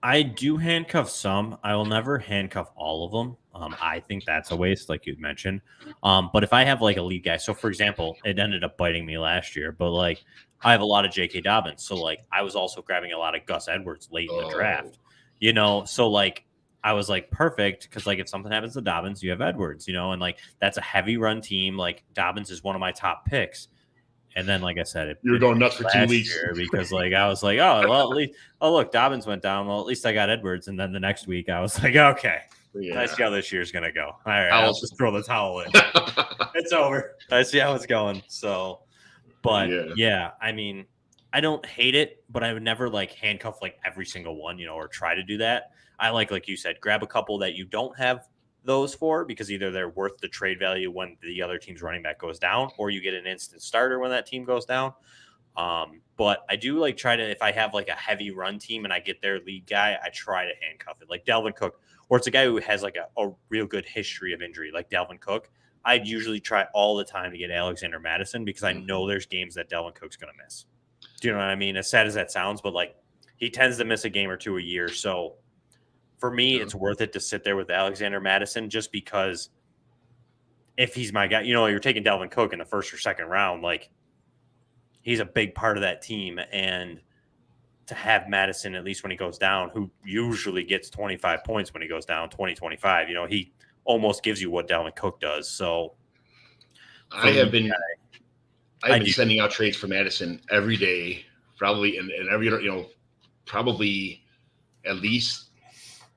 I do handcuff some. I will never handcuff all of them. I think that's a waste, like you mentioned. But if I have like a lead guy, so for example, it ended up biting me last year, but like I have a lot of J.K. Dobbins. So like I was also grabbing a lot of Gus Edwards late in the draft, you know? So like I was like, perfect. Cause like if something happens to Dobbins, you have Edwards, you know? And like, that's a heavy run team. Like Dobbins is one of my top picks. And then, like I said, You were going nuts for 2 last weeks. year because like I was like, oh well, at least look, Dobbins went down. Well, at least I got Edwards. And then the next week I was like, okay, Yeah. I see how this year's gonna go. All right, I'll I'll just throw the towel in. It's over. I see how it's going. So, but yeah, I mean, I don't hate it, but I would never like handcuff like every single one, or try to do that. I like you said, grab a couple that you don't have those for, because either they're worth the trade value when the other team's running back goes down, or you get an instant starter when that team goes down. But I do like try to, if I have like a heavy run team and I get their lead guy, I try to handcuff it, like Dalvin Cook, or it's a guy who has like a real good history of injury, like Dalvin Cook. I'd usually try all the time to get Alexander Madison because I know there's games that Dalvin Cook's going to miss. Do you know what I mean? As sad as that sounds, but like he tends to miss a game or two a year. So for me, it's worth it to sit there with Alexander Madison just because if he's my guy, you're taking Dalvin Cook in the first or second round, like he's a big part of that team. And to have Madison, at least when he goes down, who usually gets 25 points when he goes down, 25, he almost gives you what Dalvin Cook does. So I have been sending out trades for Madison every day, probably, and every, probably at least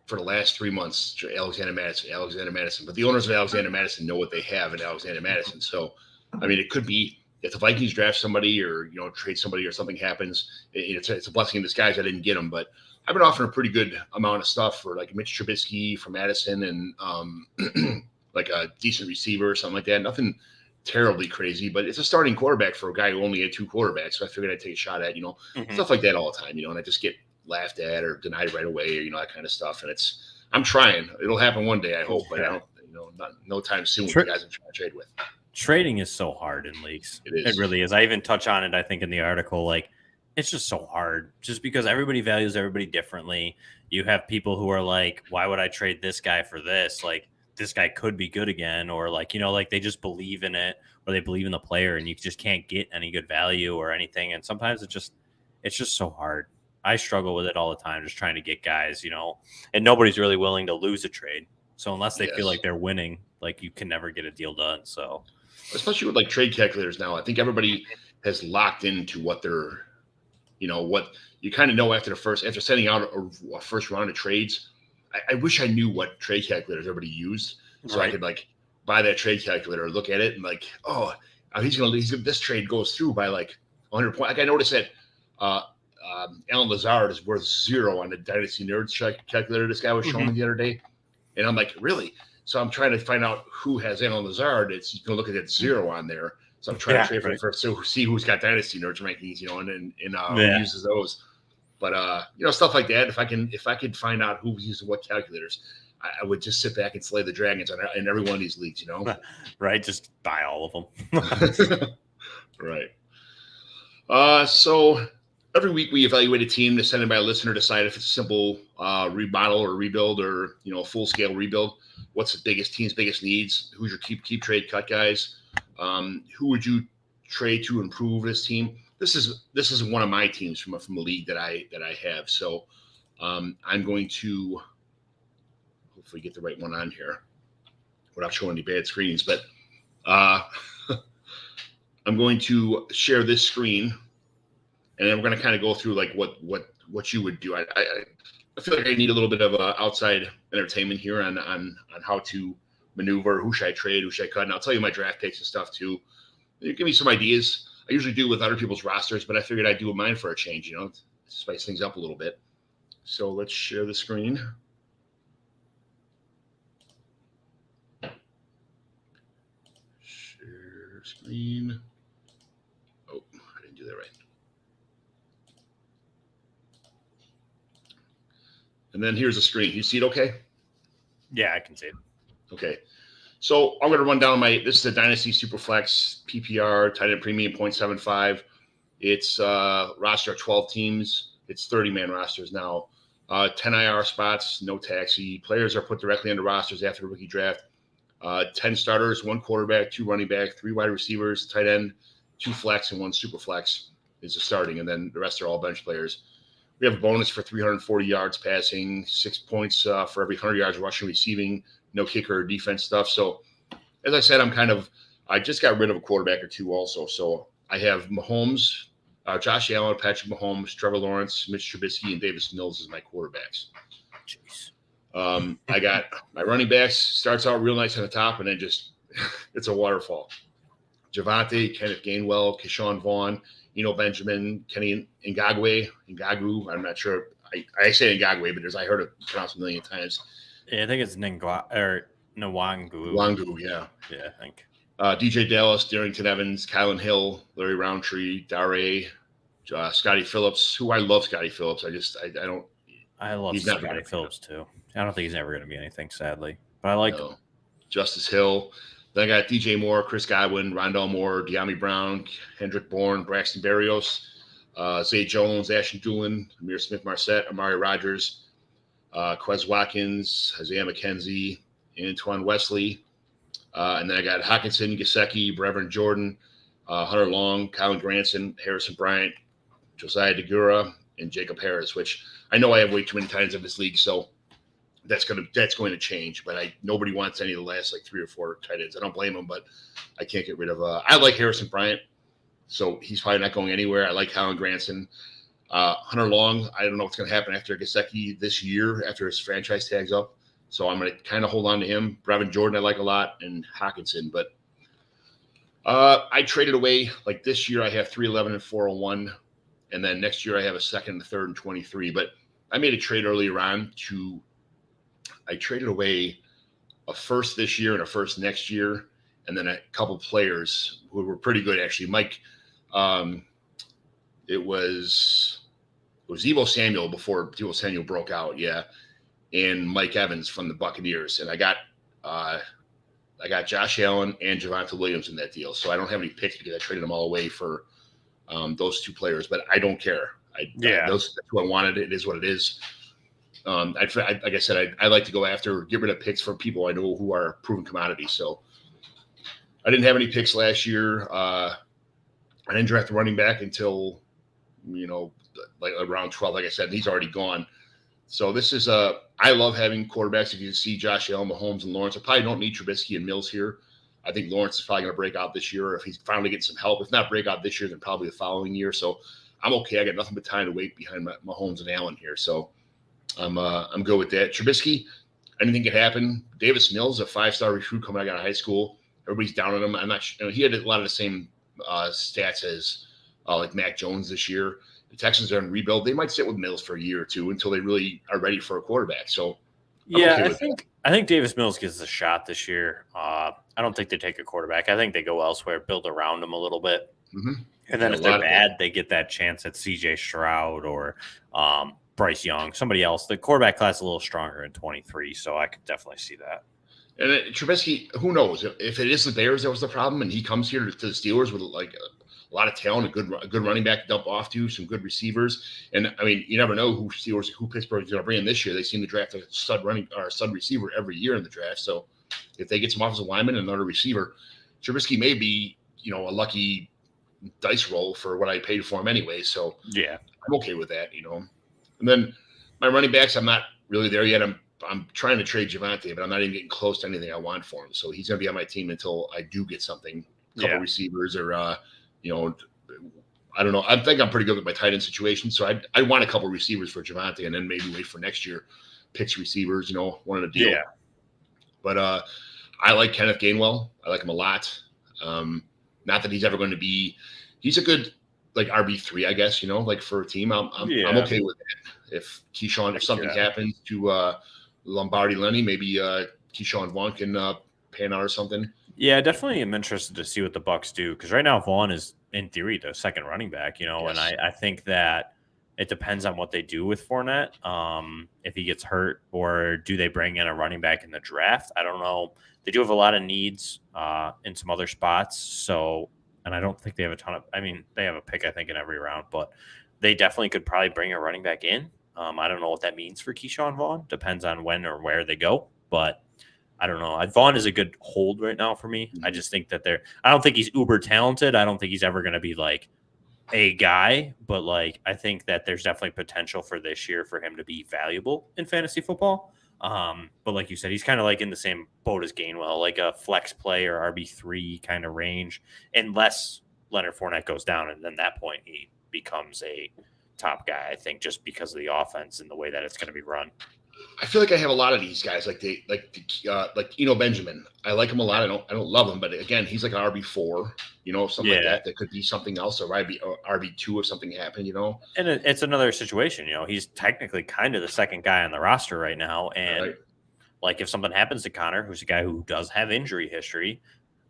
for the last 3 months, Alexander Madison. But the owners of Alexander Madison know what they have in Alexander Madison. So, I mean, it could be if the Vikings draft somebody or, trade somebody or something happens, it's a blessing in disguise. I didn't get them, but I've been offering a pretty good amount of stuff for like Mitch Trubisky for Madison and like a decent receiver or something like that. Nothing terribly crazy, but it's a starting quarterback for a guy who only had 2 quarterbacks. So I figured I'd take a shot at, stuff like that all the time, and I just get laughed at or denied right away or, that kind of stuff. And I'm trying. It'll happen one day, I hope, but I don't, no time soon with the guys I'm trying to trade with. Trading is so hard in leagues. It really is. I even touch on it, I think, in the article. Like, it's just so hard just because everybody values everybody differently. You have people who are like, why would I trade this guy for this? Like, this guy could be good again, or like, like they just believe in it or they believe in the player and you just can't get any good value or anything. And sometimes it's just so hard. I struggle with it all the time, just trying to get guys, and nobody's really willing to lose a trade. So unless they feel like they're winning, like you can never get a deal done. So especially with like trade calculators now, I think everybody has locked into what they're, what you kind of know after sending out a first round of trades. I wish I knew what trade calculators everybody used, so I could like buy that trade calculator, look at it, and like, this trade goes through by like 100 points. Like I noticed that Alan Lazard is worth 0 on the Dynasty Nerds calculator this guy was showing me the other day, and I'm like, really? So I'm trying to find out who has Alan Lazard. You can look at that 0 on there. So I'm trying to trade for the first, so see who's got Dynasty Nerds rankings, and who uses those. But stuff like that. If I could find out who's using what calculators, I would just sit back and slay the dragons in every one of these leagues. Right? Just buy all of them. Right. So every week we evaluate a team to send in by a listener, decide if it's a simple remodel or rebuild or full scale rebuild. What's the team's biggest needs? Who's your keep trade cut guys? Who would you trade to improve this team? This is one of my teams from a league that I have. So I'm going to hopefully get the right one on here without showing any bad screens. But I'm going to share this screen, and then we're going to kind of go through like what you would do. I feel like I need a little bit of outside entertainment here on how to maneuver. Who should I trade? Who should I cut? And I'll tell you my draft picks and stuff too. You give me some ideas. I usually do with other people's rosters, but I figured I'd do with mine for a change, spice things up a little bit. So let's share the screen. Share screen. Oh, I didn't do that right. And then here's the screen. You see it okay? Yeah, I can see it. Okay. So I'm going to run down this is the Dynasty Superflex PPR tight end premium 0.75. It's roster of 12 teams. It's 30-man rosters now. 10 IR spots, no taxi. Players are put directly into rosters after the rookie draft. 10 starters, 1 quarterback, 2 running back, 3 wide receivers, tight end, 2 flex, and 1 super flex is the starting. And then the rest are all bench players. We have a bonus for 340 yards passing, 6 points for every 100 yards rushing, receiving, no kicker or defense stuff. So as I said, I just got rid of a quarterback or 2 also. So I have Mahomes, Josh Allen, Patrick Mahomes, Trevor Lawrence, Mitch Trubisky, and Davis Mills as my quarterbacks. Jeez. I got my running backs, starts out real nice on the top, and then just it's a waterfall. Javonte, Kenneth Gainwell, Keyshawn Vaughn, Benjamin, Kenny Ngagu. I'm not sure. I say Ngagwe, but I heard it pronounced a million times. Yeah, I think it's Nwangu. Wangu, yeah. Yeah, I think. DJ Dallas, Darrington Evans, Kylan Hill, Larry Roundtree, Dare, Scotty Phillips, who I love Scotty Phillips. I don't. I love Scotty Phillips too. I don't think he's ever going to be anything, sadly. But I like him. Justice Hill. Then I got DJ Moore, Chris Godwin, Rondell Moore, De'Ami Brown, Hendrick Bourne, Braxton Berrios, Zay Jones, Ashton Doolin, Amir Smith-Marset, Amari Rogers, Quez Watkins, Isaiah McKenzie, Antoine Wesley. And then I got Hawkinson, Gesicki, Brevin Jordan, Hunter Long, Colin Granson, Harrison Bryant, Josiah DeGura, and Jacob Harris, which I know I have way too many times in this league, so that's going to change. But nobody wants any of the last 3 or 4 tight ends. I don't blame them, but I can't get rid of. I like Harrison Bryant, so he's probably not going anywhere. I like Colin Granson, Hunter Long. I don't know what's going to happen after Gesicki this year after his franchise tag's up. So I'm going to kind of hold on to him. Brevin Jordan I like a lot, and Hawkinson. But I traded away, this year I have 311 and 401, and then next year I have a second, a third, and 23. But I made a trade earlier on I traded away a first this year and a first next year, and then a couple players who were pretty good, actually. Mike, it was Deebo Samuel before Deebo Samuel broke out, yeah. And Mike Evans from the Buccaneers. And I got Josh Allen and Javonte Williams in that deal. So I don't have any picks because I traded them all away for those 2 players. But I don't care. That's who I wanted. It is what it is. Like I said, I like to go after, get rid of picks from people I know who are proven commodities. So I didn't have any picks last year. I didn't draft a running back until, around 12, like I said, and he's already gone. So this is I love having quarterbacks. If you see Josh Allen, Mahomes, and Lawrence, I probably don't need Trubisky and Mills here. I think Lawrence is probably going to break out this year. If he's finally getting some help, if not break out this year, then probably the following year. So I'm okay. I got nothing but time to wait behind Mahomes and Allen here. So I'm good with that. Trubisky, anything could happen. Davis Mills, a 5-star recruit coming out of high school. Everybody's down on him. I'm not sure. He had a lot of the same stats as Mac Jones this year. The Texans are in rebuild. They might sit with Mills for a year or 2 until they really are ready for a quarterback. So, I think Davis Mills gets a shot this year. I don't think they take a quarterback. I think they go elsewhere, build around him a little bit, and then if they're bad, they get that chance at C.J. Stroud or Bryce Young, somebody else. The quarterback class is a little stronger in 23, so I could definitely see that. And Trubisky, who knows if it is the Bears that was the problem, and he comes here to the Steelers with a lot of talent, a good running back to dump off to, some good receivers. And I mean, you never know who Pittsburgh is going to bring in this year. They seem to draft a stud receiver every year in the draft. So if they get some offensive lineman and another receiver, Trubisky may be, a lucky dice roll for what I paid for him anyway. So yeah, I'm okay with that, And then my running backs, I'm not really there yet. I'm trying to trade Javonte, but I'm not even getting close to anything I want for him. So he's going to be on my team until I do get something, a couple receivers or, I don't know. I think I'm pretty good with my tight end situation. So I want a couple receivers for Javonte and then maybe wait for next year, picks receivers, one in a deal. Yeah. But I like Kenneth Gainwell. I like him a lot. Not that he's ever going to be – he's a good RB3, I guess, for a team. I'm okay with that. If something happens to Lombardi Lenny, maybe Keyshawn Vaughn can pan out or something. Yeah, definitely am interested to see what the Bucs do because right now Vaughn is, in theory, the second running back, yes. And I think that it depends on what they do with Fournette. If he gets hurt or do they bring in a running back in the draft? I don't know. They do have a lot of needs in some other spots. So, and I don't think they have a ton of, they have a pick, I think, in every round, but they definitely could probably bring a running back in. I don't know what that means for Keyshawn Vaughn. Depends on when or where they go, but I don't know. Vaughn is a good hold right now for me. I just think that I don't think he's uber talented. I don't think he's ever going to be a guy, but I think that there's definitely potential for this year for him to be valuable in fantasy football. But like you said, he's kind of in the same boat as Gainwell, like a flex play or RB3 kind of range and less Leonard Fournette goes down, and then at that point he becomes a top guy, I think, just because of the offense and the way that it's going to be run. I feel like I have a lot of these guys, like Eno Benjamin. I like him a lot. I don't love him, but again, he's like an RB4, something like that. That could be something else, or RB2 if something happened, And it's another situation, he's technically kind of the second guy on the roster right now, and like if something happens to Connor, who's a guy who does have injury history,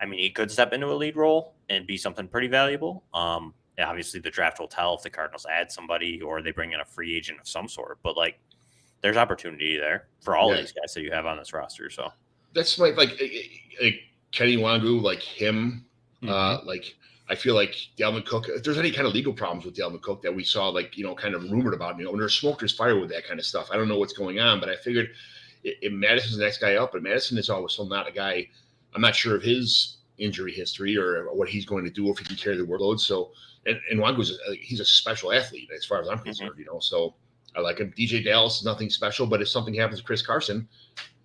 I mean, he could step into a lead role and be something pretty valuable. Obviously, the draft will tell if the Cardinals add somebody or they bring in a free agent of some sort, but like, there's opportunity there for all these guys that you have on this roster. So that's like Kenny Wangu, like him. Like I feel like Dalvin Cook. If there's any kind of legal problems with Dalvin Cook that we saw, like kind of rumored about, when there's smoke, there's fire with that kind of stuff. I don't know what's going on, but I figured if Madison's the next guy up, but Madison is always still not a guy. I'm not sure of his injury history or what he's going to do if he can carry the workload. So and Wangu's he's a special athlete as far as I'm concerned. So. I like him. DJ Dallas is nothing special, but if something happens to Chris Carson,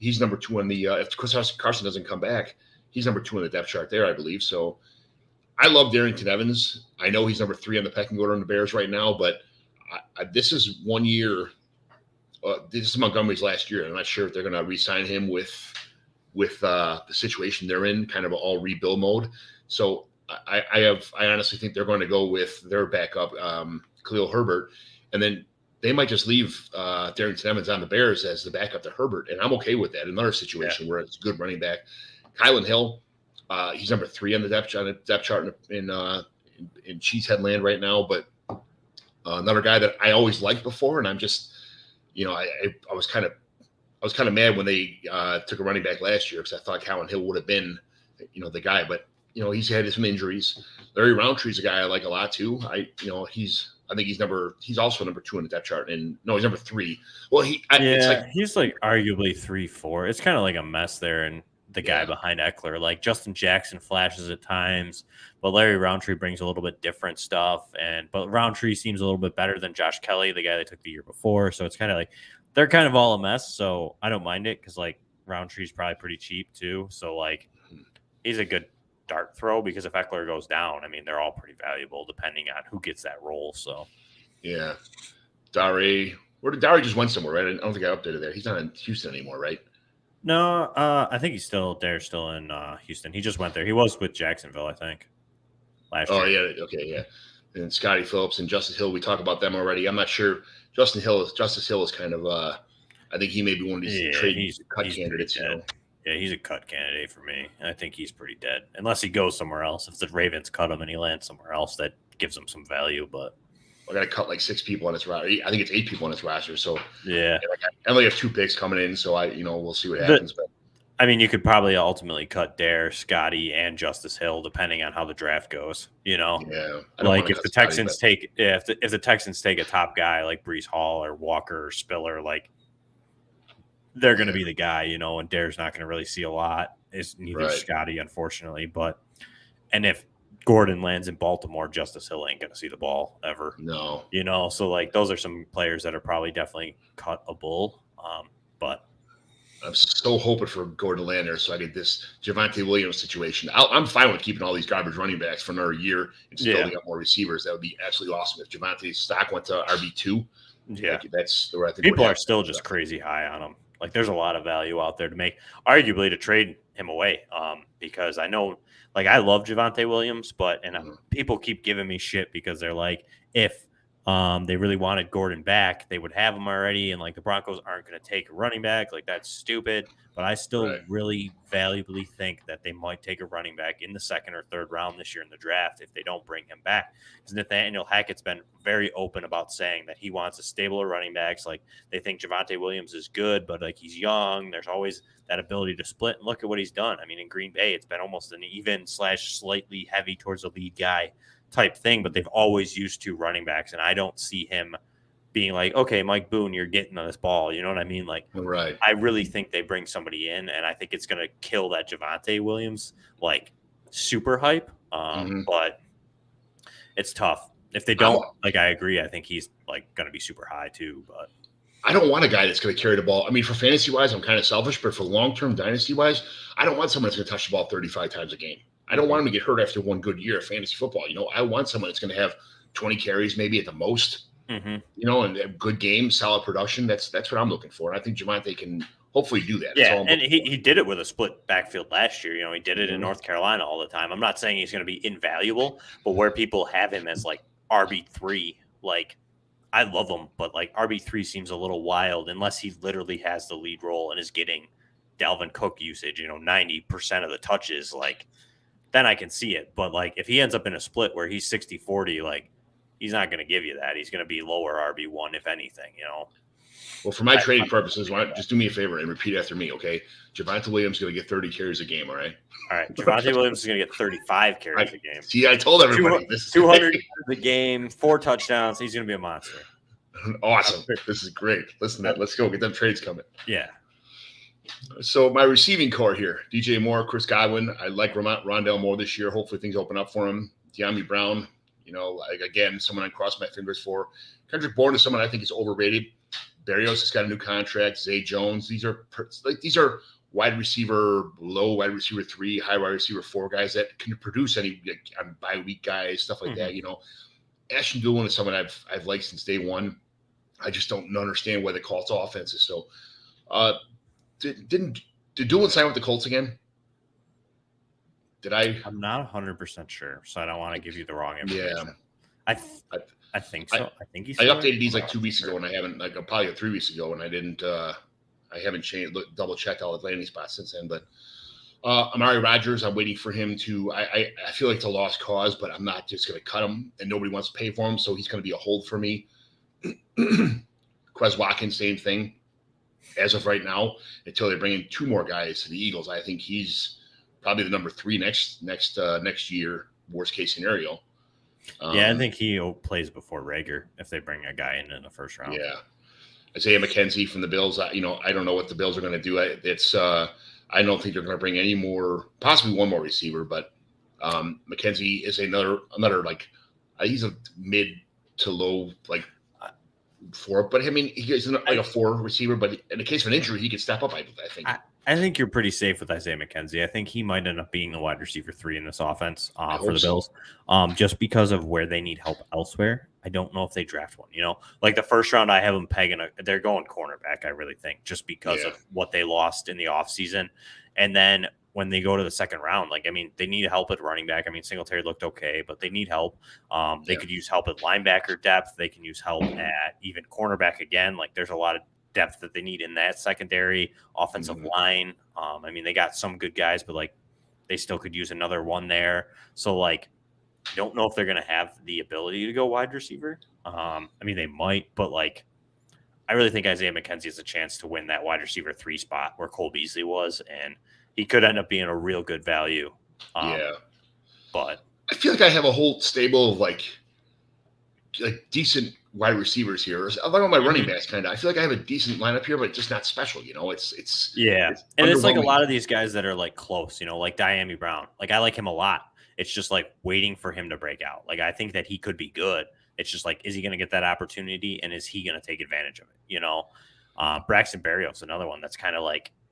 he's number 2 on the if Chris Carson doesn't come back, he's number 2 on the depth chart there, I believe. So I love Darrington Evans. I know he's number 3 on the pecking order on the Bears right now, but this is 1 year. This is Montgomery's last year. I'm not sure if they're going to re-sign him with the situation they're in, kind of all rebuild mode. So I honestly think they're going to go with their backup, Khalil Herbert, and then they might just leave Darrington Evans on the Bears as the backup to Herbert, and I'm okay with that. Another situation where it's a good running back. Kylan Hill, he's number 3 on the depth chart in Cheesehead land right now, but another guy that I always liked before, and I'm just, I was kind of mad when they took a running back last year because I thought Kylan Hill would have been, the guy, but he's had some injuries. Larry Roundtree's a guy I like a lot too. I think he's also number 2 on the depth chart, and no, he's number 3. Well, he's like arguably 3-4. It's kind of like a mess there, and the guy behind Eckler, like Justin Jackson flashes at times, but Larry Roundtree brings a little bit different stuff, but Roundtree seems a little bit better than Josh Kelly, the guy they took the year before. So it's kind of like they're kind of all a mess. So I don't mind it because like Roundtree's probably pretty cheap too. So like he's a good dart throw because if Eckler goes down, I mean, they're all pretty valuable depending on who gets that role. So, yeah. Dare just went somewhere, right? I don't think I updated there. He's not in Houston anymore, right? No, I think he's still in Houston. He just went there. He was with Jacksonville, I think, last year. Oh, yeah. Okay, yeah. And Scotty Phillips and Justice Hill, we talked about them already. I'm not sure. Justice Hill is kind of, I think he may be one of these trade cut candidates, Yeah, he's a cut candidate for me. I think he's pretty dead. Unless he goes somewhere else. If the Ravens cut him and he lands somewhere else, that gives him some value. But I got to cut like 6 people on his roster. I think it's 8 people on his roster. So yeah, I only have 2 picks coming in. So we'll see what happens. But I mean, you could probably ultimately cut Dare, Scotty, and Justice Hill depending on how the draft goes. Yeah. Like if the Texans if the Texans take a top guy like Breece Hall or Walker or Spiller, like, they're going to be the guy, and Dare's not going to really see a lot. Is neither Scotty, unfortunately. And if Gordon lands in Baltimore, Justice Hill ain't going to see the ball ever. No. So like those are some players that are probably definitely cuttable. But I'm so hoping for Gordon to land there so I get this Javonte Williams situation. I'm fine with keeping all these garbage running backs for another year and just building up more receivers. That would be absolutely awesome if Javonte's stock went to RB2. Yeah, that's where I think people are still just crazy high on him. Like there's a lot of value out there to make, arguably to trade him away. Because I know, like I love Javonte Williams, but people keep giving me shit because they're like, if they really wanted Gordon back, they would have him already, and like the Broncos aren't going to take a running back. Like that's stupid. But I still really valuably think that they might take a running back in the 2nd or 3rd round this year in the draft if they don't bring him back. Because Nathaniel Hackett's been very open about saying that he wants a stable of running backs. Like they think Javonte Williams is good, but like he's young. There's always that ability to split. And look at what he's done. I mean, in Green Bay, it's been almost an even / slightly heavy towards the lead guy type thing, but they've always used 2 running backs, and I don't see him being like, okay, Mike Boone, you're getting on this ball. You know what I mean? Like, I really think they bring somebody in, and I think it's going to kill that Javonte Williams, like, super hype. But it's tough. If they don't, like, I agree. I think he's, like, going to be super high, too. But I don't want a guy that's going to carry the ball. I mean, for fantasy-wise, I'm kind of selfish, but for long-term dynasty-wise, I don't want someone that's going to touch the ball 35 times a game. I don't want him to get hurt after one good year of fantasy football. I want someone that's going to have 20 carries maybe at the most, and a good game, solid production. That's what I'm looking for. And I think Javonte can hopefully do that. Yeah, and he did it with a split backfield last year. He did it in North Carolina all the time. I'm not saying he's going to be invaluable, but where people have him as like RB3, like I love him, but like RB3 seems a little wild unless he literally has the lead role and is getting Dalvin Cook usage, 90% of the touches, like then I can see it. But like if he ends up in a split where he's 60-40, like he's not going to give you that. He's going to be lower RB1 if anything, Well, for my trading purposes, just do me a favor and repeat after me, okay? Javonte Williams is going to get 30 carries a game, all right? All right. Javonte Williams is going to get 35 carries a game. See, I told everybody. This is 200 the game, 4 touchdowns. He's going to be a monster. Awesome. This is great. Listen to that. Let's go. Get them trades coming. Yeah. So my receiving core here, DJ Moore, Chris Godwin. I like Rondell Moore this year. Hopefully things open up for him. De'Ami Brown, again, someone I crossed my fingers for. Kendrick Bourne is someone I think is overrated. Barrios has got a new contract. Zay Jones. These are wide receiver, low wide receiver 3, high wide receiver 4 guys that can produce any on bye week guys, stuff like that. Ashton Dulin is someone I've liked since day one. I just don't understand why they call it offenses. So, did Dulin sign with the Colts again? I'm not 100% sure, so I don't want to give you the wrong information. Yeah. I think so. I think he's. I updated these like 2 weeks ago, and I haven't probably 3 weeks ago, and I didn't. I haven't double checked all the landing spots since then. But Amari Rodgers, I'm waiting for him to. I feel like it's a lost cause, but I'm not just going to cut him, and nobody wants to pay for him, so he's going to be a hold for me. Quez Watkins, same thing. As of right now, until they bring in 2 more guys to the Eagles, I think he's probably the number 3 next year. Worst case scenario. I think he plays before Rager if they bring a guy in the first round. Yeah, Isaiah McKenzie from the Bills. I don't know what the Bills are going to do. I don't think they're going to bring any more, possibly one more receiver. But McKenzie is another like he's a mid to low like 4. But I mean, he's like a 4 receiver. But in the case of an injury, he could step up. I think. I think you're pretty safe with Isaiah McKenzie. I think he might end up being the wide receiver 3 in this offense for the Bills, just because of where they need help elsewhere. I don't know if they draft one. Like the first round, I have them pegging. They're going cornerback, I really think, just because of what they lost in the offseason. And then when they go to the second round, they need help at running back. Singletary looked okay, but they need help. They could use help at linebacker depth. They can use help at even cornerback again. Like there's a lot of depth that they need in that secondary offensive line. They got some good guys, but they still could use another one there. So don't know if they're going to have the ability to go wide receiver. They might, but I really think Isaiah McKenzie has a chance to win that wide receiver 3 spot where Cole Beasley was, and he could end up being a real good value. But I feel like I have a whole stable of like decent wide receivers here. I'm talking about my running backs kind of. I feel like I have a decent lineup here, but just not special. It's and it's like a lot of these guys that are close. Like De'Ami Brown. I like him a lot. It's just waiting for him to break out. I think that he could be good. It's just is he going to get that opportunity, and is he going to take advantage of it? Braxton Berrios, another one that's kind of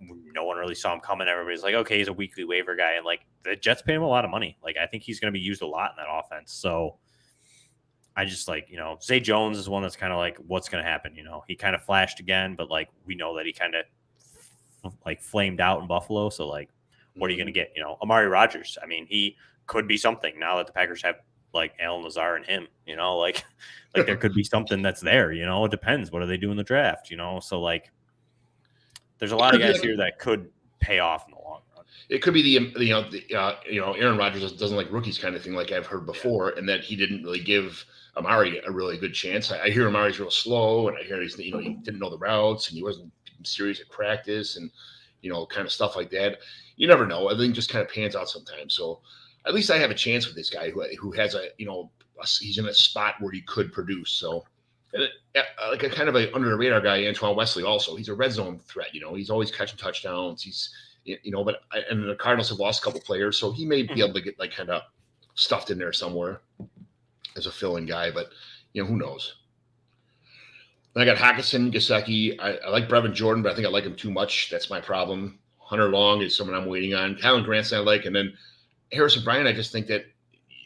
no one really saw him coming. Everybody's like, okay, he's a weekly waiver guy, and the Jets pay him a lot of money. I think he's going to be used a lot in that offense. So I just Zay Jones is one that's kind of what's going to happen. He kind of flashed again, but we know that he kind of flamed out in Buffalo. So what are you going to get? Amari Rodgers. He could be something now that the Packers have Alan Lazar and him. There could be something that's there. It depends. What do they do in the draft? So there's a lot of guys here that could pay off in the long run. It could be the Aaron Rodgers doesn't like rookies kind of thing, like I've heard before, and that he didn't really give Amari a really good chance. I hear Amari's real slow, and I hear he didn't know the routes, and he wasn't serious at practice, and kind of stuff like that. You never know. Everything just kind of pans out sometimes. So at least I have a chance with this guy who has he's in a spot where he could produce. So a kind of under the radar guy, Antoine Wesley. Also, he's a red zone threat. He's always catching touchdowns. He's but the Cardinals have lost a couple players, so he may be able to get kind of stuffed in there somewhere as a fill-in guy. But who knows? Then I got Hockenson, Gesicki. I like Brevin Jordan, but I think I like him too much. That's my problem. Hunter Long is someone I'm waiting on. Calvin Grant's I like, and then Harrison Bryant, I just think that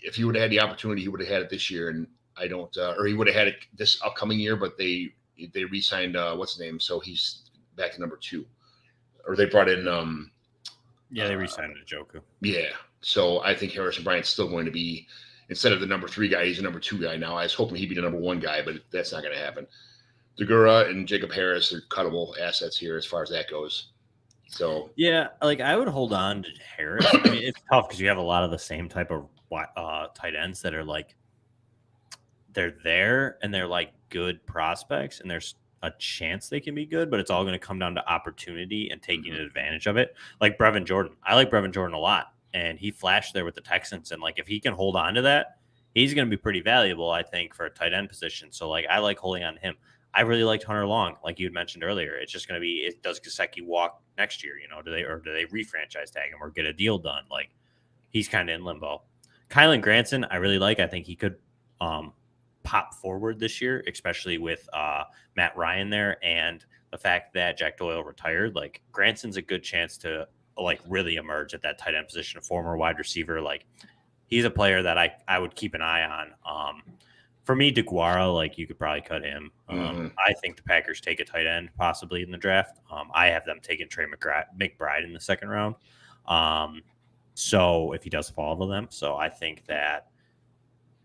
if he would have had the opportunity, he would have had it this year, and I don't, or he would have had it this upcoming year. But they re-signed what's his name, so he's back to number 2, or they brought in. They re-signed Njoku. Yeah, so I think Harrison Bryant's still going to be, instead of the number 3 guy, he's a number 2 guy now. I was hoping he'd be the number 1 guy, but that's not going to happen. Degura and Jacob Harris are cuttable assets here as far as that goes. So yeah, like I would hold on to Harris. I mean, it's tough because you have a lot of the same type of tight ends that are like they're there and they're like good prospects, and there's a chance they can be good, but it's all going to come down to opportunity and taking advantage of it. Like Brevin Jordan, I like Brevin Jordan a lot, and he flashed there with the Texans, and like if he can hold on to that, he's going to be pretty valuable, I think, for a tight end position. So like I like holding on to him. I really liked Hunter Long, like you had mentioned earlier. It's just going to be, does Gesicki walk next year? Do they re-franchise tag him or get a deal done? Like he's kind of in limbo. Kylan Granson, I really like. I think he could pop forward this year, especially with Matt Ryan there and the fact that Jack Doyle retired. Like Granson's a good chance to like really emerge at that tight end position, a former wide receiver. Like he's a player that I would keep an eye on. For me, DeGuara, like you could probably cut him. I think the Packers take a tight end possibly in the draft. I have them taking Trey McBride in the second round. So if he does fall to them, so I think that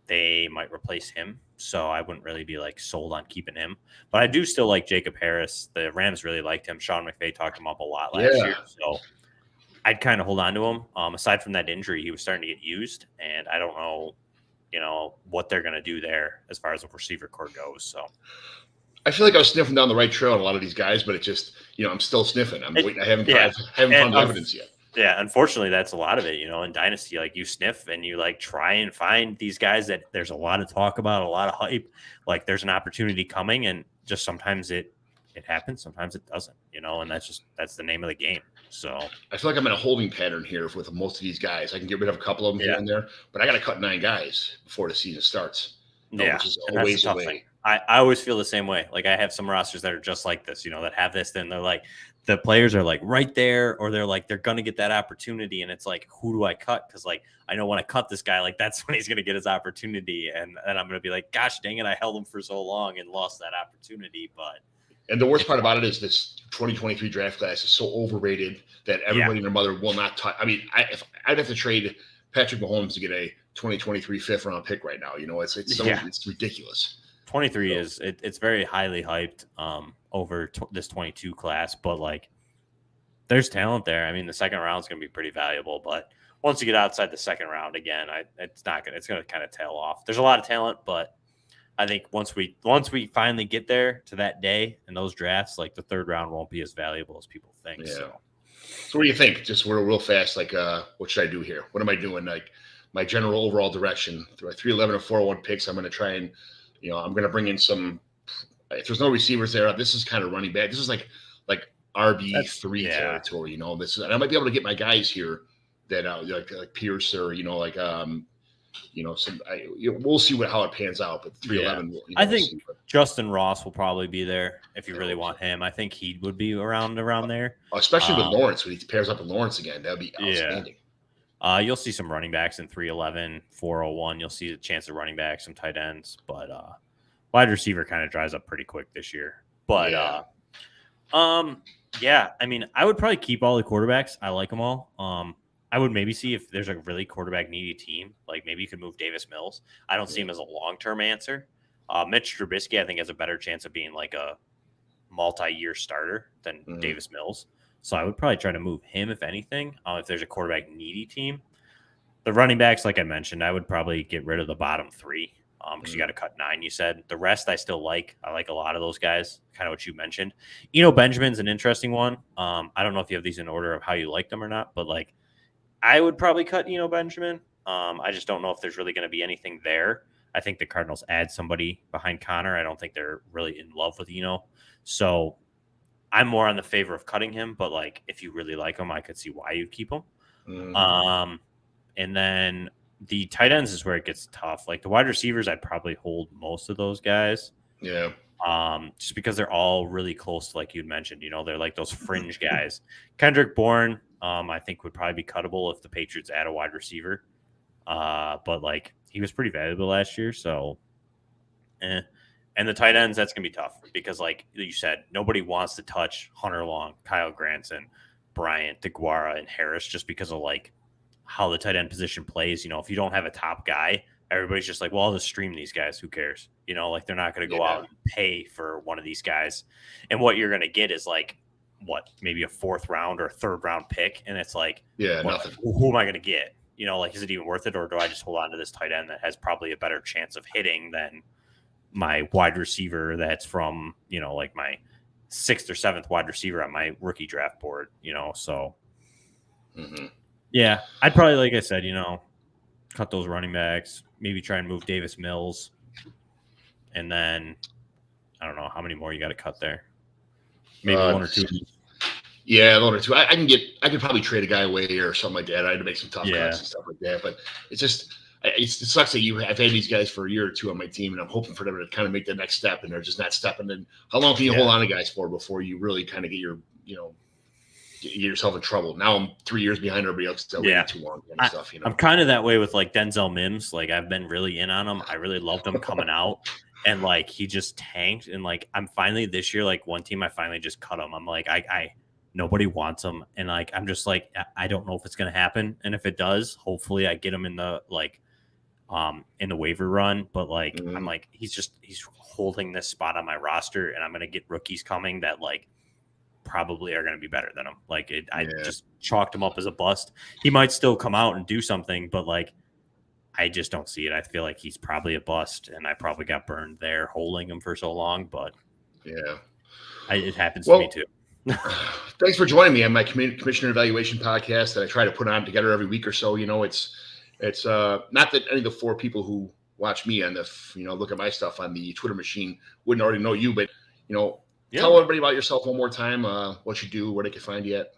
they might replace him. So I wouldn't really be like sold on keeping him, but I do still like Jacob Harris. The Rams really liked him. Sean McVay talked him up a lot last year. So I'd kind of hold on to him. Aside from that injury, he was starting to get used, and I don't know, what they're going to do there as far as the receiver core goes. So I feel like I was sniffing down the right trail on a lot of these guys, but it just, I'm still sniffing. I'm waiting. I haven't found the evidence yet. Yeah, unfortunately, that's a lot of it. In Dynasty, like you sniff and you like try and find these guys that there's a lot of talk about, a lot of hype. Like there's an opportunity coming, and just sometimes it happens, sometimes it doesn't. And that's the name of the game. So I feel like I'm in a holding pattern here with most of these guys. I can get rid of a couple of them here and there, but I got to cut 9 guys before the season starts. Which is always a way. I always feel the same way. Like I have some rosters that are just like this, that have this, then they're like, the players are like right there, or they're like, they're going to get that opportunity. And it's like, who do I cut? Cause like, I know when I cut this guy, like that's when he's going to get his opportunity. And I'm going to be like, gosh, dang it. I held him for so long and lost that opportunity. And the worst part about it is this 2023 draft class is so overrated that everybody and their mother will not touch. I mean, I'd have to trade Patrick Mahomes to get a 2023 5th round pick right now. It's ridiculous. 23 it's very highly hyped over this 22 class, but like there's talent there. I mean, the second round is going to be pretty valuable, but once you get outside the second round again, it's going to kind of tail off. There's a lot of talent, but I think once we finally get there to that day in those drafts, like the third round won't be as valuable as people think. Yeah. So what do you think? Just real fast, like what should I do here? What am I doing? Like my general overall direction through 311 and 401 picks. I'm going to try and, I'm going to bring in some. If there's no receivers there, this is kind of running back. This is like RB3 territory. This is, and I might be able to get my guys here that like Pierce or we'll see how it pans out. But 311, I think Justin Ross will probably be there if you really want him. I think he would be around there, especially with Lawrence when he pairs up with Lawrence again. That'd be outstanding. You'll see some running backs in 311, 401. You'll see a chance of running backs, some tight ends, but wide receiver kind of dries up pretty quick this year. But I mean, I would probably keep all the quarterbacks. I like them all. I would maybe see if there's a really quarterback needy team. Like maybe you could move Davis Mills. I don't see him as a long-term answer. Mitch Trubisky, I think, has a better chance of being like a multi-year starter than Davis Mills. So I would probably try to move him, if anything, if there's a quarterback needy team. The running backs, like I mentioned, I would probably get rid of the bottom 3 because you got to cut 9, you said. The rest I still like. I like a lot of those guys, kind of what you mentioned. Benjamin's an interesting one. I don't know if you have these in order of how you like them or not, but like I would probably cut Benjamin. I just don't know if there's really going to be anything there. I think the Cardinals add somebody behind Connor. I don't think they're really in love with So I'm more on the favor of cutting him, but like if you really like him, I could see why you'd keep him. And then the tight ends is where it gets tough. Like the wide receivers, I'd probably hold most of those guys. Yeah. Just because they're all really close to, like you'd mentioned, they're like those fringe guys. Kendrick Bourne, I think would probably be cuttable if the Patriots add a wide receiver. But like he was pretty valuable last year, so and the tight ends, that's gonna be tough because like you said, nobody wants to touch Hunter Long, Kyle Granson, Bryant, DeGuara, and Harris just because of like how the tight end position plays. If you don't have a top guy, everybody's just like, well, I'll just stream these guys. Who cares? Like they're not going to go out and pay for one of these guys. And what you're going to get is like, maybe a 4th round or a 3rd round pick. And it's like, nothing. Who am I going to get? Like, is it even worth it? Or do I just hold on to this tight end that has probably a better chance of hitting than my wide receiver that's from, like my 6th or 7th wide receiver on my rookie draft board, so. Mm-hmm. Yeah, I'd probably, like I said, cut those running backs, maybe try and move Davis Mills. And then I don't know how many more you got to cut there. Maybe 1 or 2. Yeah, 1 or 2. I could probably trade a guy away or something like that. I had to make some tough cuts and stuff like that. But it's just, it sucks that I've had these guys for a year or 2 on my team, and I'm hoping for them to kind of make the next step, and they're just not stepping. And how long can you hold on to guys for before you really kind of get get yourself in trouble? Now I'm 3 years behind everybody else. Too long and stuff. I'm kind of that way with like Denzel Mims. Like I've been really in on him. I really loved him coming out, and like he just tanked. And like I'm finally this year, like one team I finally just cut him. I'm like I nobody wants him, and like I'm just like I don't know if it's gonna happen, and if it does, hopefully I get him in the in the waiver run. But like I'm like he's holding this spot on my roster, and I'm gonna get rookies coming that like probably are going to be better than him. Like I just chalked him up as a bust. He might still come out and do something, but like I just don't see it. I feel like he's probably a bust, and I probably got burned there holding him for so long. But it happens to me too. Thanks for joining me on my commissioner evaluation podcast that I try to put on together every week or so. It's not that any of the 4 people who watch me on the look at my stuff on the Twitter machine wouldn't already know you, but tell everybody about yourself one more time, what you do, where they can find you at.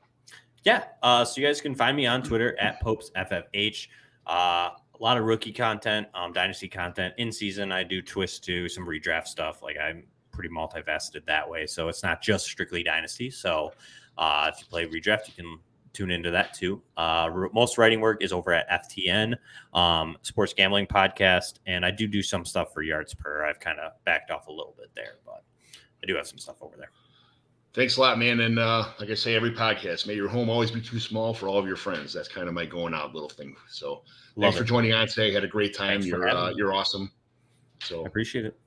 Yeah. So you guys can find me on Twitter at PopesFFH. A lot of rookie content, Dynasty content. In season, I do twist to some redraft stuff. Like I'm pretty multifaceted that way. So it's not just strictly Dynasty. So if you play redraft, you can tune into that too. Most writing work is over at FTN, sports gambling podcast. And I do some stuff for yards per. I've kind of backed off a little bit there, but I do have some stuff over there. Thanks a lot, man. And like I say, every podcast, may your home always be too small for all of your friends. That's kind of my going out little thing. So thanks for joining on today. Had a great time. You're awesome. So I appreciate it.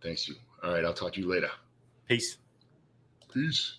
Thanks you. All right. I'll talk to you later. Peace. Peace.